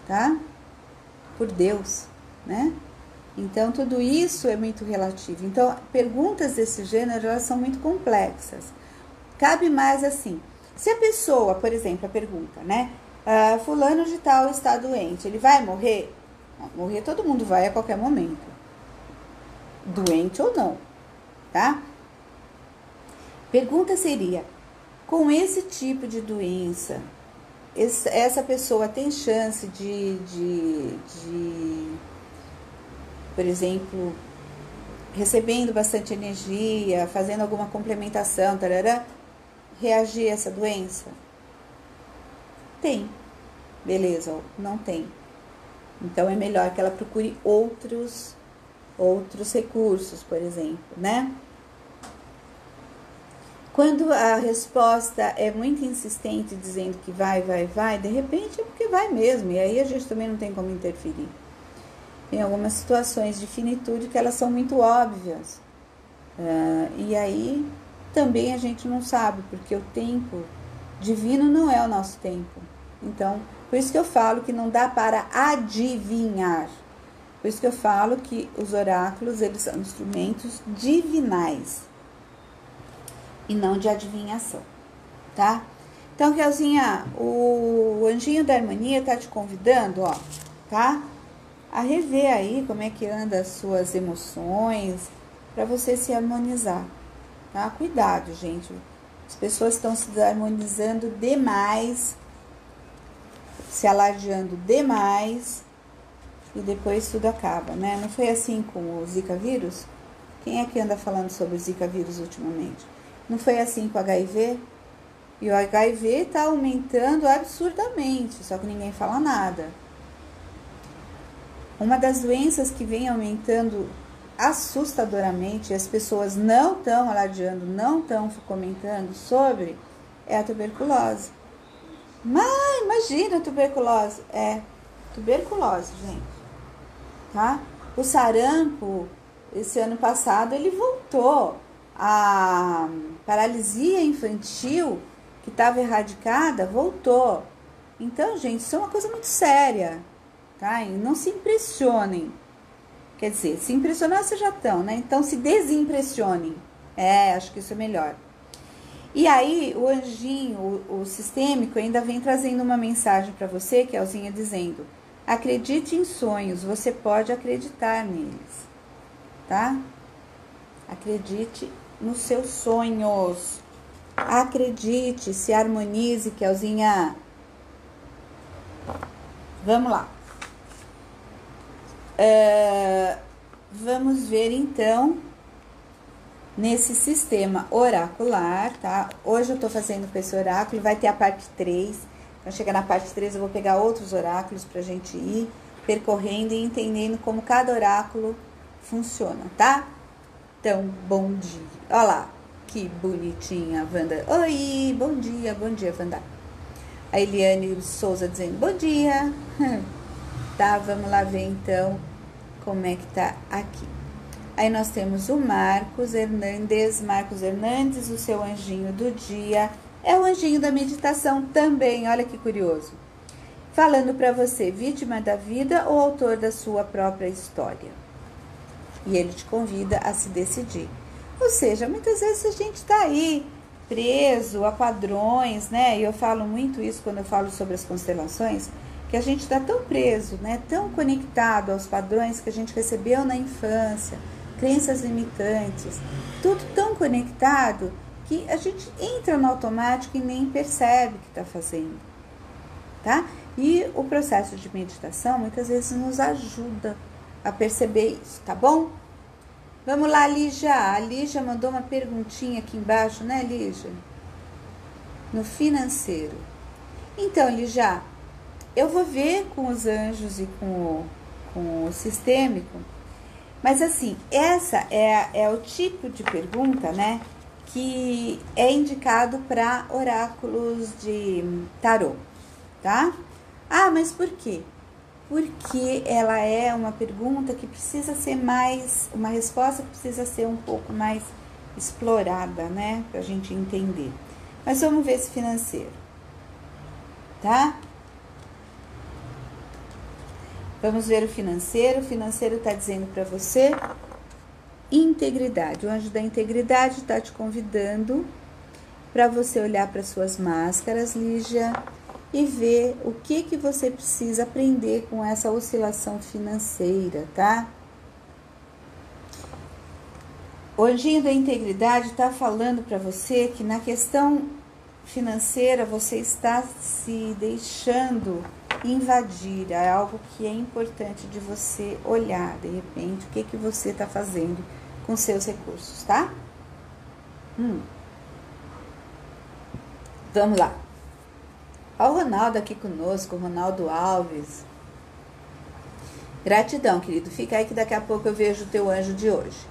tá? Por Deus, né? Então, tudo isso é muito relativo. Então, perguntas desse gênero, elas são muito complexas. Cabe mais assim, se a pessoa, por exemplo, a pergunta, né? Fulano de tal está doente, ele vai morrer? Morrer todo mundo vai a qualquer momento. Doente ou não, tá? Pergunta seria, com esse tipo de doença, essa pessoa tem chance de por exemplo, recebendo bastante energia, fazendo alguma complementação, tarará, reagir a essa doença? Tem. Beleza, não tem. Então, é melhor que ela procure outros recursos, por exemplo, né? Quando a resposta é muito insistente, dizendo que vai, de repente é porque vai mesmo, e aí a gente também não tem como interferir. Tem algumas situações de finitude que elas são muito óbvias, e aí também a gente não sabe, porque o tempo divino não é o nosso tempo. Então, por isso que eu falo que não dá para adivinhar. Por isso que eu falo que os oráculos, eles são instrumentos divinais e não de adivinhação, tá? Então, Kelzinha, o anjinho da harmonia tá te convidando, ó, tá? A rever aí como é que anda as suas emoções, para você se harmonizar, tá? Cuidado, gente. As pessoas estão se harmonizando demais, se alardeando demais, e depois tudo acaba, né? Não foi assim com o Zika vírus? Quem é que anda falando sobre o Zika vírus ultimamente? Não foi assim com o HIV? E o HIV está aumentando absurdamente, só que ninguém fala nada. Uma das doenças que vem aumentando assustadoramente, e as pessoas não estão alardeando, não estão comentando sobre, é a tuberculose. Mas imagina a tuberculose. É tuberculose, gente. Tá? O sarampo, esse ano passado, ele voltou. A paralisia infantil, que estava erradicada, voltou. Então, gente, isso é uma coisa muito séria, tá? E não se impressionem. Quer dizer, se impressionar, vocês já estão, né? Então, se desimpressionem. Acho que isso é melhor. E aí, o anjinho, o sistêmico, ainda vem trazendo uma mensagem para você, que é Kelzinha, dizendo: acredite em sonhos, você pode acreditar neles, tá? Acredite nos seus sonhos. Acredite, se harmonize, Kelzinha. Vamos lá. Vamos ver, então, nesse sistema oracular, tá? Hoje eu tô fazendo com esse oráculo, vai ter a parte 3. Quando chegar na parte 3, eu vou pegar outros oráculos pra gente ir percorrendo e entendendo como cada oráculo funciona, tá? Então, bom dia. Olha lá, que bonitinha a Wanda. Oi, bom dia, Wanda. A Eliane Souza dizendo bom dia. Tá, vamos lá ver então como é que tá aqui. Aí nós temos o Marcos Hernandes, o seu anjinho do dia. É o anjinho da meditação também, olha que curioso. Falando para você, vítima da vida ou autor da sua própria história? E ele te convida a se decidir. Ou seja, muitas vezes a gente está aí preso a padrões, né? E eu falo muito isso quando eu falo sobre as constelações, que a gente está tão preso, né? Tão conectado aos padrões que a gente recebeu na infância, crenças limitantes, tudo tão conectado que a gente entra no automático e nem percebe que está fazendo, tá? E o processo de meditação muitas vezes nos ajuda a perceber isso, tá bom? Vamos lá, Lígia. A Lígia mandou uma perguntinha aqui embaixo, né, Lígia? No financeiro. Então, Lígia, eu vou ver com os anjos e com o sistêmico, mas assim, essa é o tipo de pergunta, né, que é indicado para oráculos de tarô, tá? Ah, mas por quê? porque ela é uma pergunta que precisa ser mais, uma resposta que precisa ser um pouco mais explorada, né? Pra gente entender. Mas vamos ver esse financeiro, tá? Vamos ver o financeiro. O financeiro tá dizendo pra você integridade. O anjo da integridade tá te convidando para você olhar para suas máscaras, Lígia, e ver o que você precisa aprender com essa oscilação financeira, tá? O anjinho da integridade está falando para você que na questão financeira você está se deixando invadir. É algo que é importante de você olhar, de repente, o que você está fazendo com seus recursos, tá? Vamos lá. Olha o Ronaldo aqui conosco, o Ronaldo Alves. Gratidão, querido. Fica aí que daqui a pouco eu vejo o teu anjo de hoje.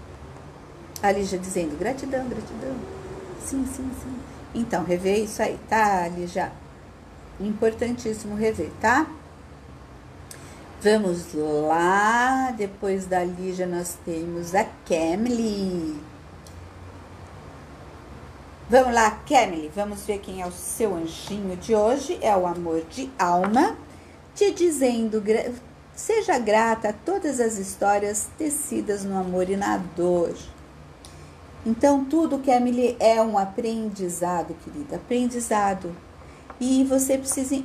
A Lígia dizendo gratidão, gratidão. Sim, sim, sim. Então, rever isso aí, tá, Lígia? Importantíssimo rever, tá? Vamos lá. Depois da Lígia nós temos a Kemily. Vamos lá, Kemily, vamos ver quem é o seu anjinho de hoje. É o amor de alma, te dizendo, seja grata a todas as histórias tecidas no amor e na dor. Então, tudo, Kemily, é um aprendizado, querida, aprendizado. E você precisa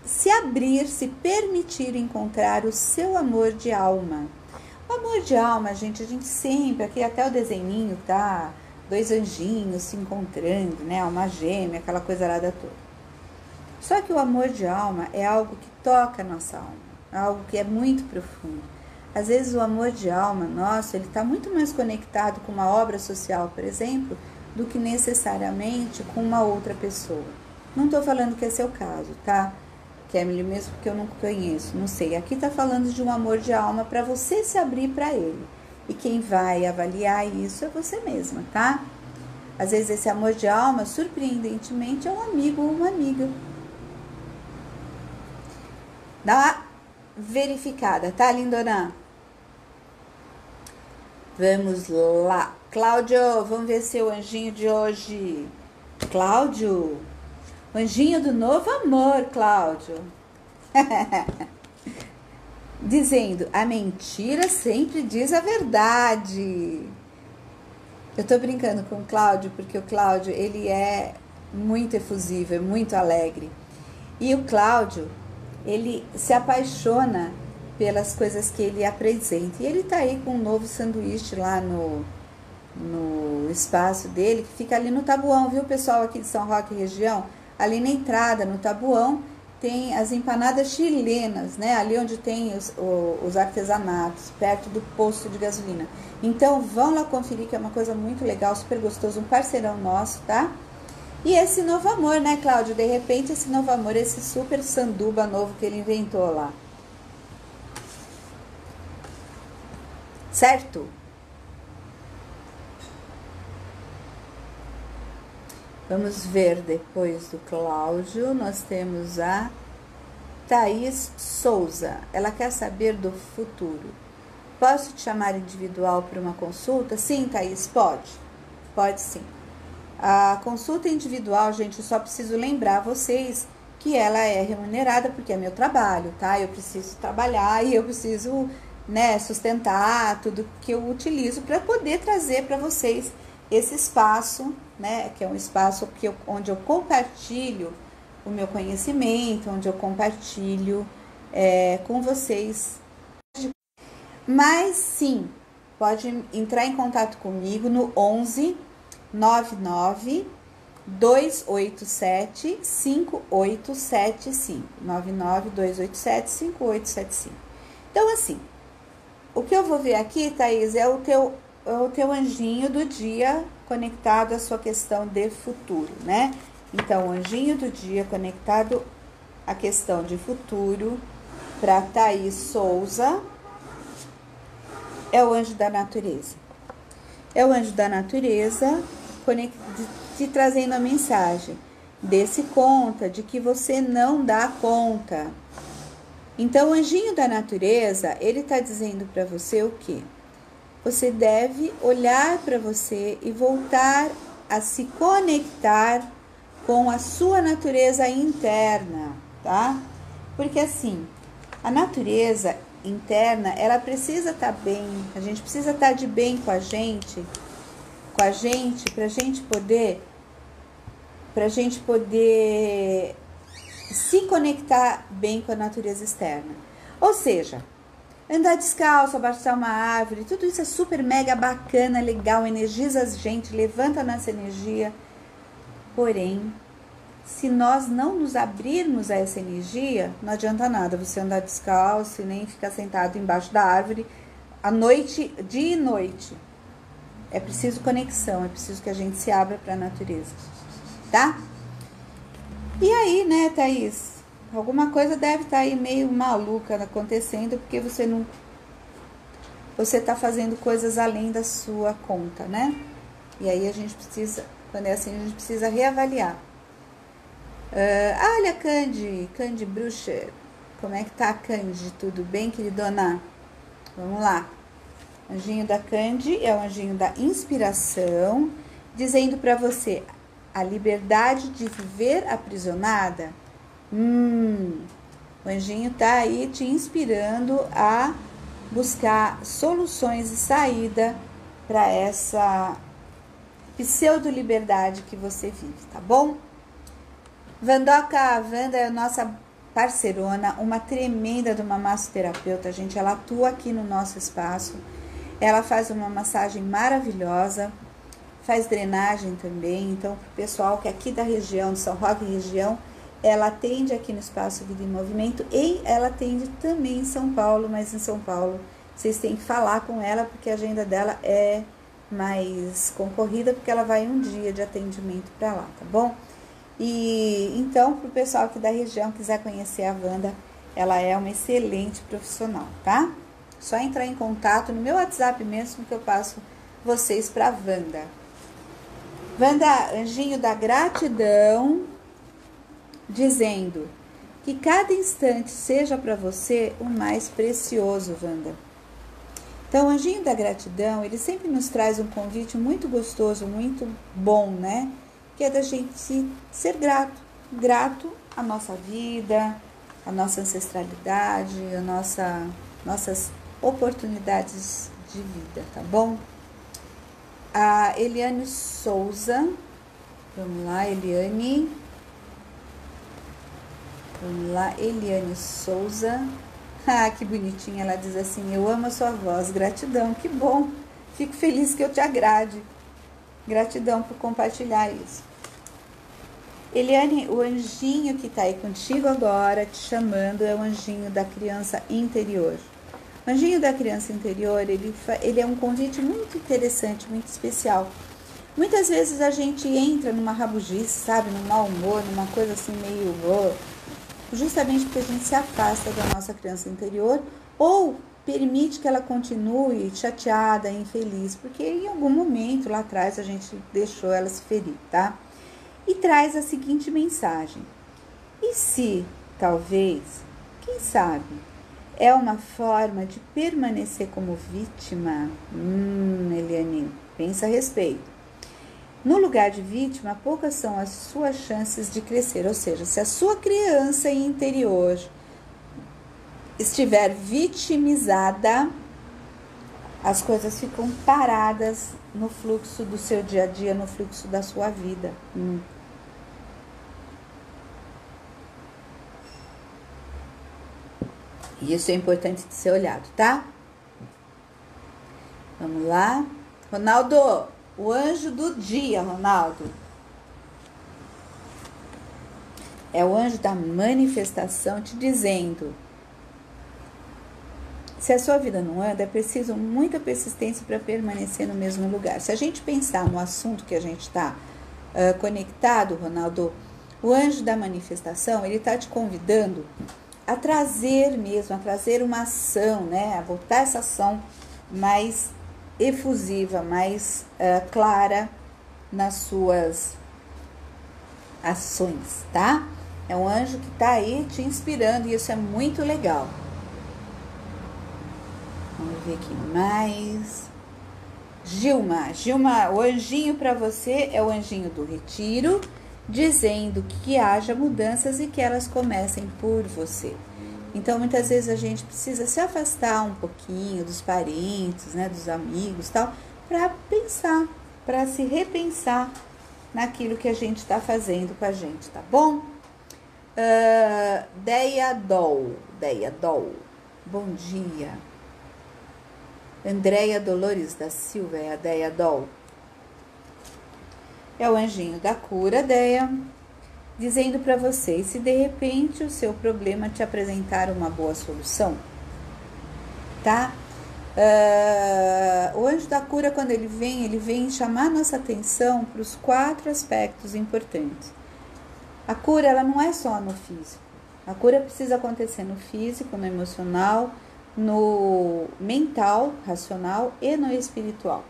se abrir, se permitir encontrar o seu amor de alma. O amor de alma, gente, a gente sempre, aqui até o desenhinho, tá? 2 anjinhos se encontrando, né? Alma gêmea, aquela coisa arada toda. Só que o amor de alma é algo que toca a nossa alma, é algo que é muito profundo. Às vezes o amor de alma nosso, ele está muito mais conectado com uma obra social, por exemplo, do que necessariamente com uma outra pessoa. Não estou falando que é seu caso, tá? Kemily, mesmo porque eu não conheço, não sei. Aqui está falando de um amor de alma para você se abrir para ele. E quem vai avaliar isso é você mesma, tá? Às vezes esse amor de alma, surpreendentemente, é um amigo ou uma amiga. Dá uma verificada, tá, lindona? Vamos lá. Cláudio, vamos ver seu anjinho de hoje. Cláudio, anjinho do novo amor, Cláudio. Dizendo, a mentira sempre diz a verdade. Eu tô brincando com o Cláudio, porque o Cláudio, ele é muito efusivo, é muito alegre. E o Cláudio, ele se apaixona pelas coisas que ele apresenta. E ele tá aí com um novo sanduíche lá no espaço dele, que fica ali no Tabuão, viu, pessoal, aqui de São Roque região? Ali na entrada, no Tabuão, tem as empanadas chilenas, né? Ali onde tem os artesanatos, perto do posto de gasolina. Então, vão lá conferir, que é uma coisa muito legal, super gostoso, um parceirão nosso, tá? E esse novo amor, né, Cláudio? De repente, esse novo amor, esse super sanduba novo que ele inventou lá. Certo? Vamos ver depois do Cláudio, nós temos a Thaís Souza. Ela quer saber do futuro. Posso te chamar individual para uma consulta? Sim, Thaís, pode. Pode sim. A consulta individual, gente, eu só preciso lembrar vocês que ela é remunerada porque é meu trabalho, tá? Eu preciso trabalhar e eu preciso, né, sustentar tudo que eu utilizo para poder trazer para vocês esse espaço, né, que é um espaço onde eu compartilho o meu conhecimento, onde eu compartilho com vocês. Mas sim, pode entrar em contato comigo no 11 99 287 5875 99 287 5875. Então, assim, o que eu vou ver aqui, Thaís, é o teu anjinho do dia conectado à sua questão de futuro, né? Então, o anjinho do dia conectado à questão de futuro para Thaís Souza é o anjo da natureza. É o anjo da natureza te trazendo a mensagem. Dê-se conta de que você não dá conta. Então, o anjinho da natureza, ele está dizendo para você o quê? Você deve olhar para você e voltar a se conectar com a sua natureza interna, tá? Porque assim, a natureza interna, ela precisa estar bem, a gente precisa estar de bem com a gente, pra gente poder se conectar bem com a natureza externa. Ou seja, andar descalço, abraçar uma árvore, tudo isso é super mega bacana, legal, energiza a gente, levanta a nossa energia. Porém, se nós não nos abrirmos a essa energia, não adianta nada você andar descalço e nem ficar sentado embaixo da árvore à noite, dia e noite. É preciso conexão, é preciso que a gente se abra para a natureza, tá? E aí, né, Thaís? Alguma coisa deve estar aí meio maluca acontecendo, porque você tá fazendo coisas além da sua conta, né? E aí a gente precisa, quando é assim, a gente precisa reavaliar. Olha, Candy Brucher. Como é que tá, Candy? Tudo bem, queridona? Vamos lá. Anjinho da Candy é o anjinho da inspiração, dizendo para você a liberdade de viver aprisionada. O anjinho tá aí te inspirando a buscar soluções e saída para essa pseudo-liberdade que você vive, tá bom? Vandoca, a Wanda é a nossa parceirona, uma tremenda de uma massoterapeuta, gente. Ela atua aqui no nosso espaço. Ela faz uma massagem maravilhosa, faz drenagem também. Então, para o pessoal que é aqui da região, de São Roque região, ela atende aqui no Espaço Vida em Movimento e ela atende também em São Paulo, mas em São Paulo vocês têm que falar com ela, porque a agenda dela é mais concorrida, porque ela vai um dia de atendimento para lá, tá bom? E então, para o pessoal aqui da região quiser conhecer a Wanda, ela é uma excelente profissional, tá? Só entrar em contato no meu WhatsApp mesmo que eu passo vocês para a Wanda. Wanda, anjinho da gratidão, dizendo que cada instante seja para você o mais precioso, Wanda. Então, o anjinho da gratidão, ele sempre nos traz um convite muito gostoso, muito bom, né? Que é da gente ser grato à nossa vida, à nossa ancestralidade, nossas oportunidades de vida, tá bom? A Eliane Souza, vamos lá, Eliane Souza, que bonitinha, ela diz assim: eu amo a sua voz, gratidão, que bom, fico feliz que eu te agrade, gratidão por compartilhar isso. Eliane, o anjinho que tá aí contigo agora, te chamando, é o anjinho da criança interior. O anjinho da criança interior, ele é um convite muito interessante, muito especial. Muitas vezes a gente entra numa rabugice, sabe, num mau humor, numa coisa assim meio... justamente porque a gente se afasta da nossa criança interior ou permite que ela continue chateada, infeliz, porque em algum momento lá atrás a gente deixou ela se ferir, tá? E traz a seguinte mensagem: e se, talvez, quem sabe, é uma forma de permanecer como vítima? Eliane, pensa a respeito. No lugar de vítima, poucas são as suas chances de crescer. Ou seja, se a sua criança interior estiver vitimizada, as coisas ficam paradas no fluxo do seu dia a dia, no fluxo da sua vida. E isso é importante de ser olhado, tá? Vamos lá. Ronaldo, o anjo do dia, Ronaldo. É o anjo da manifestação te dizendo: se a sua vida não anda, é preciso muita persistência para permanecer no mesmo lugar. Se a gente pensar no assunto que a gente está conectado, Ronaldo, o anjo da manifestação, ele está te convidando a trazer mesmo, a trazer uma ação, né? A botar essa ação mais efusiva, mais clara nas suas ações, tá? É um anjo que tá aí te inspirando e isso é muito legal. Vamos ver aqui mais. Gilma, o anjinho para você é o anjinho do retiro, dizendo que haja mudanças e que elas comecem por você. Então, muitas vezes a gente precisa se afastar um pouquinho dos parentes, né, dos amigos, tal, para pensar, para se repensar naquilo que a gente está fazendo com a gente, tá bom? Deia Doll, bom dia. Andréia Dolores da Silva é a Deia Doll. É o anjinho da cura, Deia, dizendo para você, se de repente o seu problema te apresentar uma boa solução, tá? O anjo da cura, quando ele vem chamar nossa atenção para os 4 aspectos importantes. A cura, ela não é só no físico. A cura precisa acontecer no físico, no emocional, no mental, racional e no espiritual.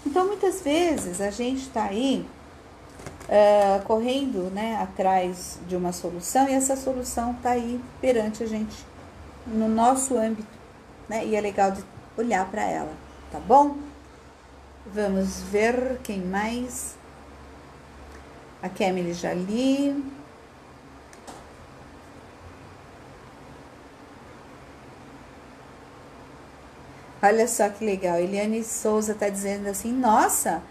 Então, muitas vezes, a gente está aí correndo, né, atrás de uma solução, e essa solução está aí perante a gente, no nosso âmbito, né, e é legal de olhar para ela, tá bom? Vamos ver quem mais. A Kemily já li. Olha só que legal, Eliane Souza está dizendo assim, nossa,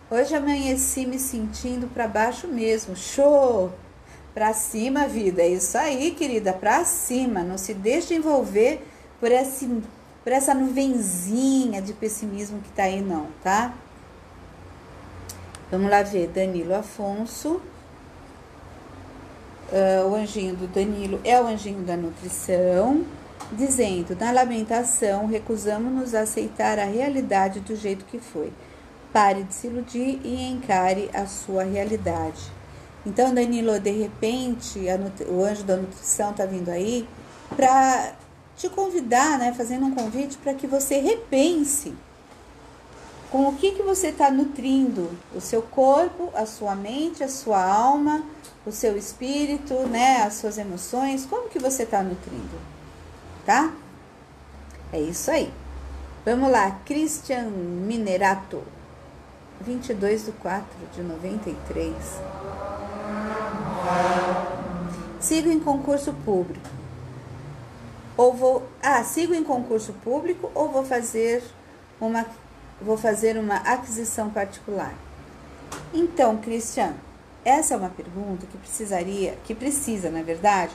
hoje amanheci me sentindo para baixo mesmo, show, para cima vida, é isso aí querida, para cima, não se deixe envolver por essa nuvenzinha de pessimismo que tá aí não, tá? Vamos lá ver, Danilo Afonso, o anjinho do Danilo é o anjinho da nutrição, dizendo, na lamentação, recusamos-nos a aceitar a realidade do jeito que foi. Pare de se iludir e encare a sua realidade. Então, Danilo, de repente, o anjo da nutrição está vindo aí para te convidar, né, fazendo um convite para que você repense com o que você está nutrindo o seu corpo, a sua mente, a sua alma, o seu espírito, né, as suas emoções, como que você está nutrindo? Tá? É isso aí. Vamos lá, Christian Minerato, 22/4/93. Sigo em concurso público. Sigo em concurso público ou vou fazer uma aquisição particular? Então, Christian, essa é uma pergunta que precisa, na verdade,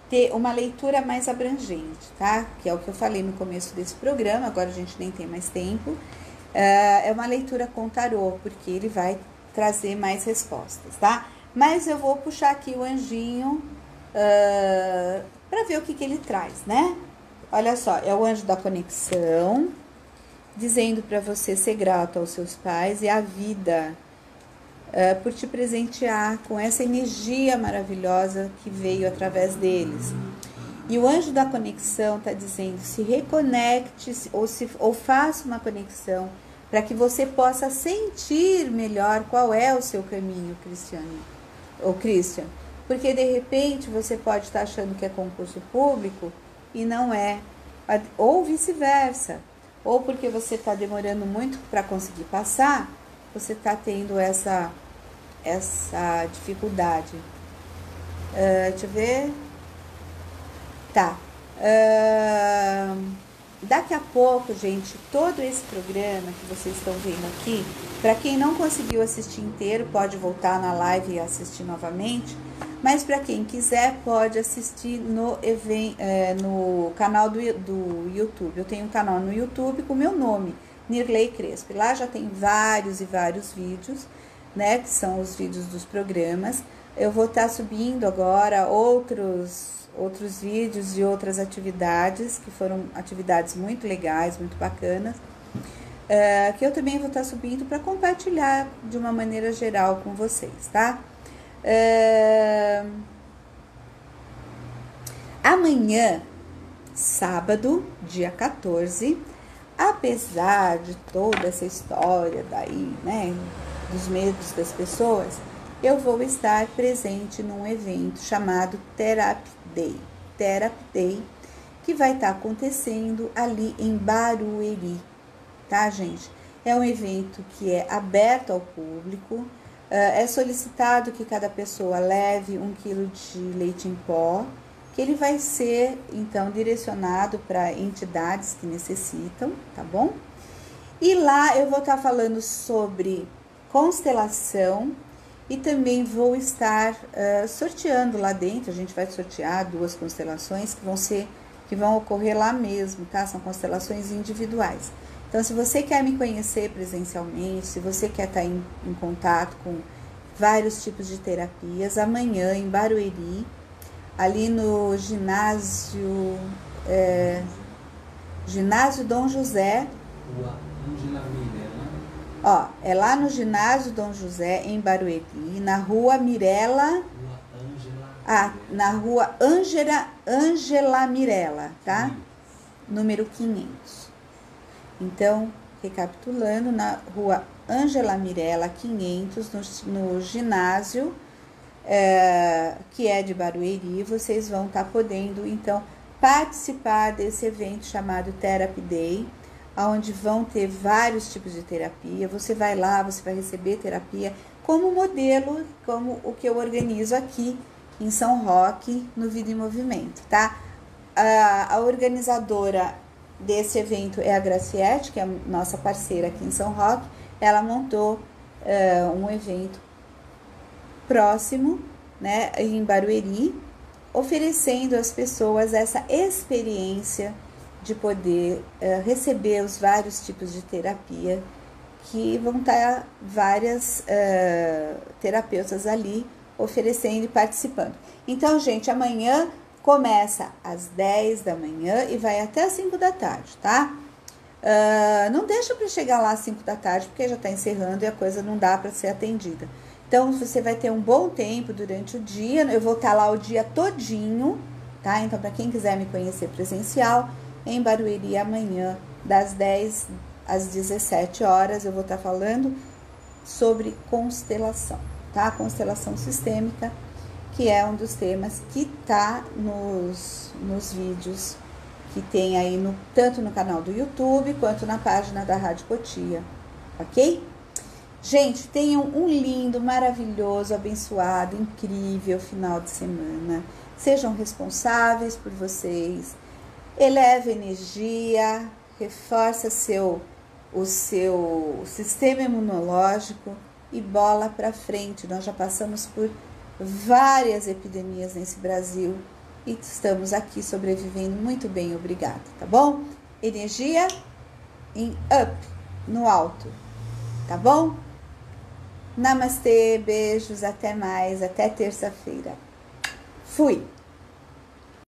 ter uma leitura mais abrangente, tá? Que é o que eu falei no começo desse programa, agora a gente nem tem mais tempo. É uma leitura com tarô, porque ele vai trazer mais respostas, tá? Mas eu vou puxar aqui o anjinho para ver o que ele traz, né? Olha só, é o anjo da conexão, dizendo para você ser grato aos seus pais e à vida por te presentear com essa energia maravilhosa que veio através deles. E o anjo da conexão está dizendo, se reconecte ou faça uma conexão para que você possa sentir melhor qual é o seu caminho, Christian. Porque de repente você pode estar achando que é concurso público e não é, ou vice-versa, ou porque você está demorando muito para conseguir passar, você está tendo essa dificuldade. Deixa eu ver. Tá. Daqui a pouco, gente, todo esse programa que vocês estão vendo aqui, para quem não conseguiu assistir inteiro, pode voltar na live e assistir novamente. Mas para quem quiser, pode assistir no canal do YouTube. Eu tenho um canal no YouTube com o meu nome, Nirley Crespo. Lá já tem vários e vários vídeos, né, que são os vídeos dos programas. Eu vou estar subindo agora outros vídeos de outras atividades, que foram atividades muito legais, muito bacanas, que eu também vou estar subindo para compartilhar de uma maneira geral com vocês, tá? Amanhã, sábado, dia 14, apesar de toda essa história daí, né, dos medos das pessoas, eu vou estar presente num evento chamado Therapy Day, que vai estar acontecendo ali em Barueri, tá, gente? É um evento que é aberto ao público, é solicitado que cada pessoa leve 1 quilo de leite em pó, que ele vai ser, então, direcionado para entidades que necessitam, tá bom? E lá eu vou estar falando sobre constelação e também vou estar sorteando lá dentro. A gente vai sortear 2 constelações que vão ocorrer lá mesmo, tá? São constelações individuais. Então, se você quer me conhecer presencialmente, se você quer estar em contato com vários tipos de terapias, amanhã em Barueri, ali no ginásio Dom José. Rua Ângela Mirella. Ó, é lá no ginásio Dom José, em Barueri, na rua Mirella. Na rua Ângela Mirella, tá? Número 500. Então, recapitulando, na rua Ângela Mirella 500, no ginásio, que é de Barueri, vocês vão estar podendo, então, participar desse evento chamado Therapy Day, onde vão ter vários tipos de terapia. Você vai lá, você vai receber terapia como modelo, como o que eu organizo aqui em São Roque, no Vida em Movimento, tá? A organizadora desse evento é a Graciete, que é a nossa parceira aqui em São Roque. Ela montou um evento próximo, né, em Barueri, oferecendo às pessoas essa experiência de poder receber os vários tipos de terapia, que vão estar várias terapeutas ali oferecendo e participando. Então, gente, amanhã começa às 10 da manhã e vai até às 5 da tarde, tá? Não deixa para chegar lá às 5 da tarde, porque já está encerrando e a coisa não dá para ser atendida. Então, você vai ter um bom tempo durante o dia. Eu vou estar lá o dia todinho, tá? Então, para quem quiser me conhecer presencial, em Barueri, amanhã, das 10 às 17 horas, eu vou estar falando sobre constelação, tá? Constelação sistêmica, que é um dos temas que tá nos vídeos que tem aí tanto no canal do YouTube quanto na página da Rádio Cotia, ok? Gente, tenham um lindo, maravilhoso, abençoado, incrível final de semana. Sejam responsáveis por vocês. Eleve energia, reforça o seu sistema imunológico e bola para frente. Nós já passamos por várias epidemias nesse Brasil e estamos aqui sobrevivendo muito bem, obrigada, tá bom? Energia em up, no alto, tá bom? Namastê, beijos, até mais, até terça-feira. Fui!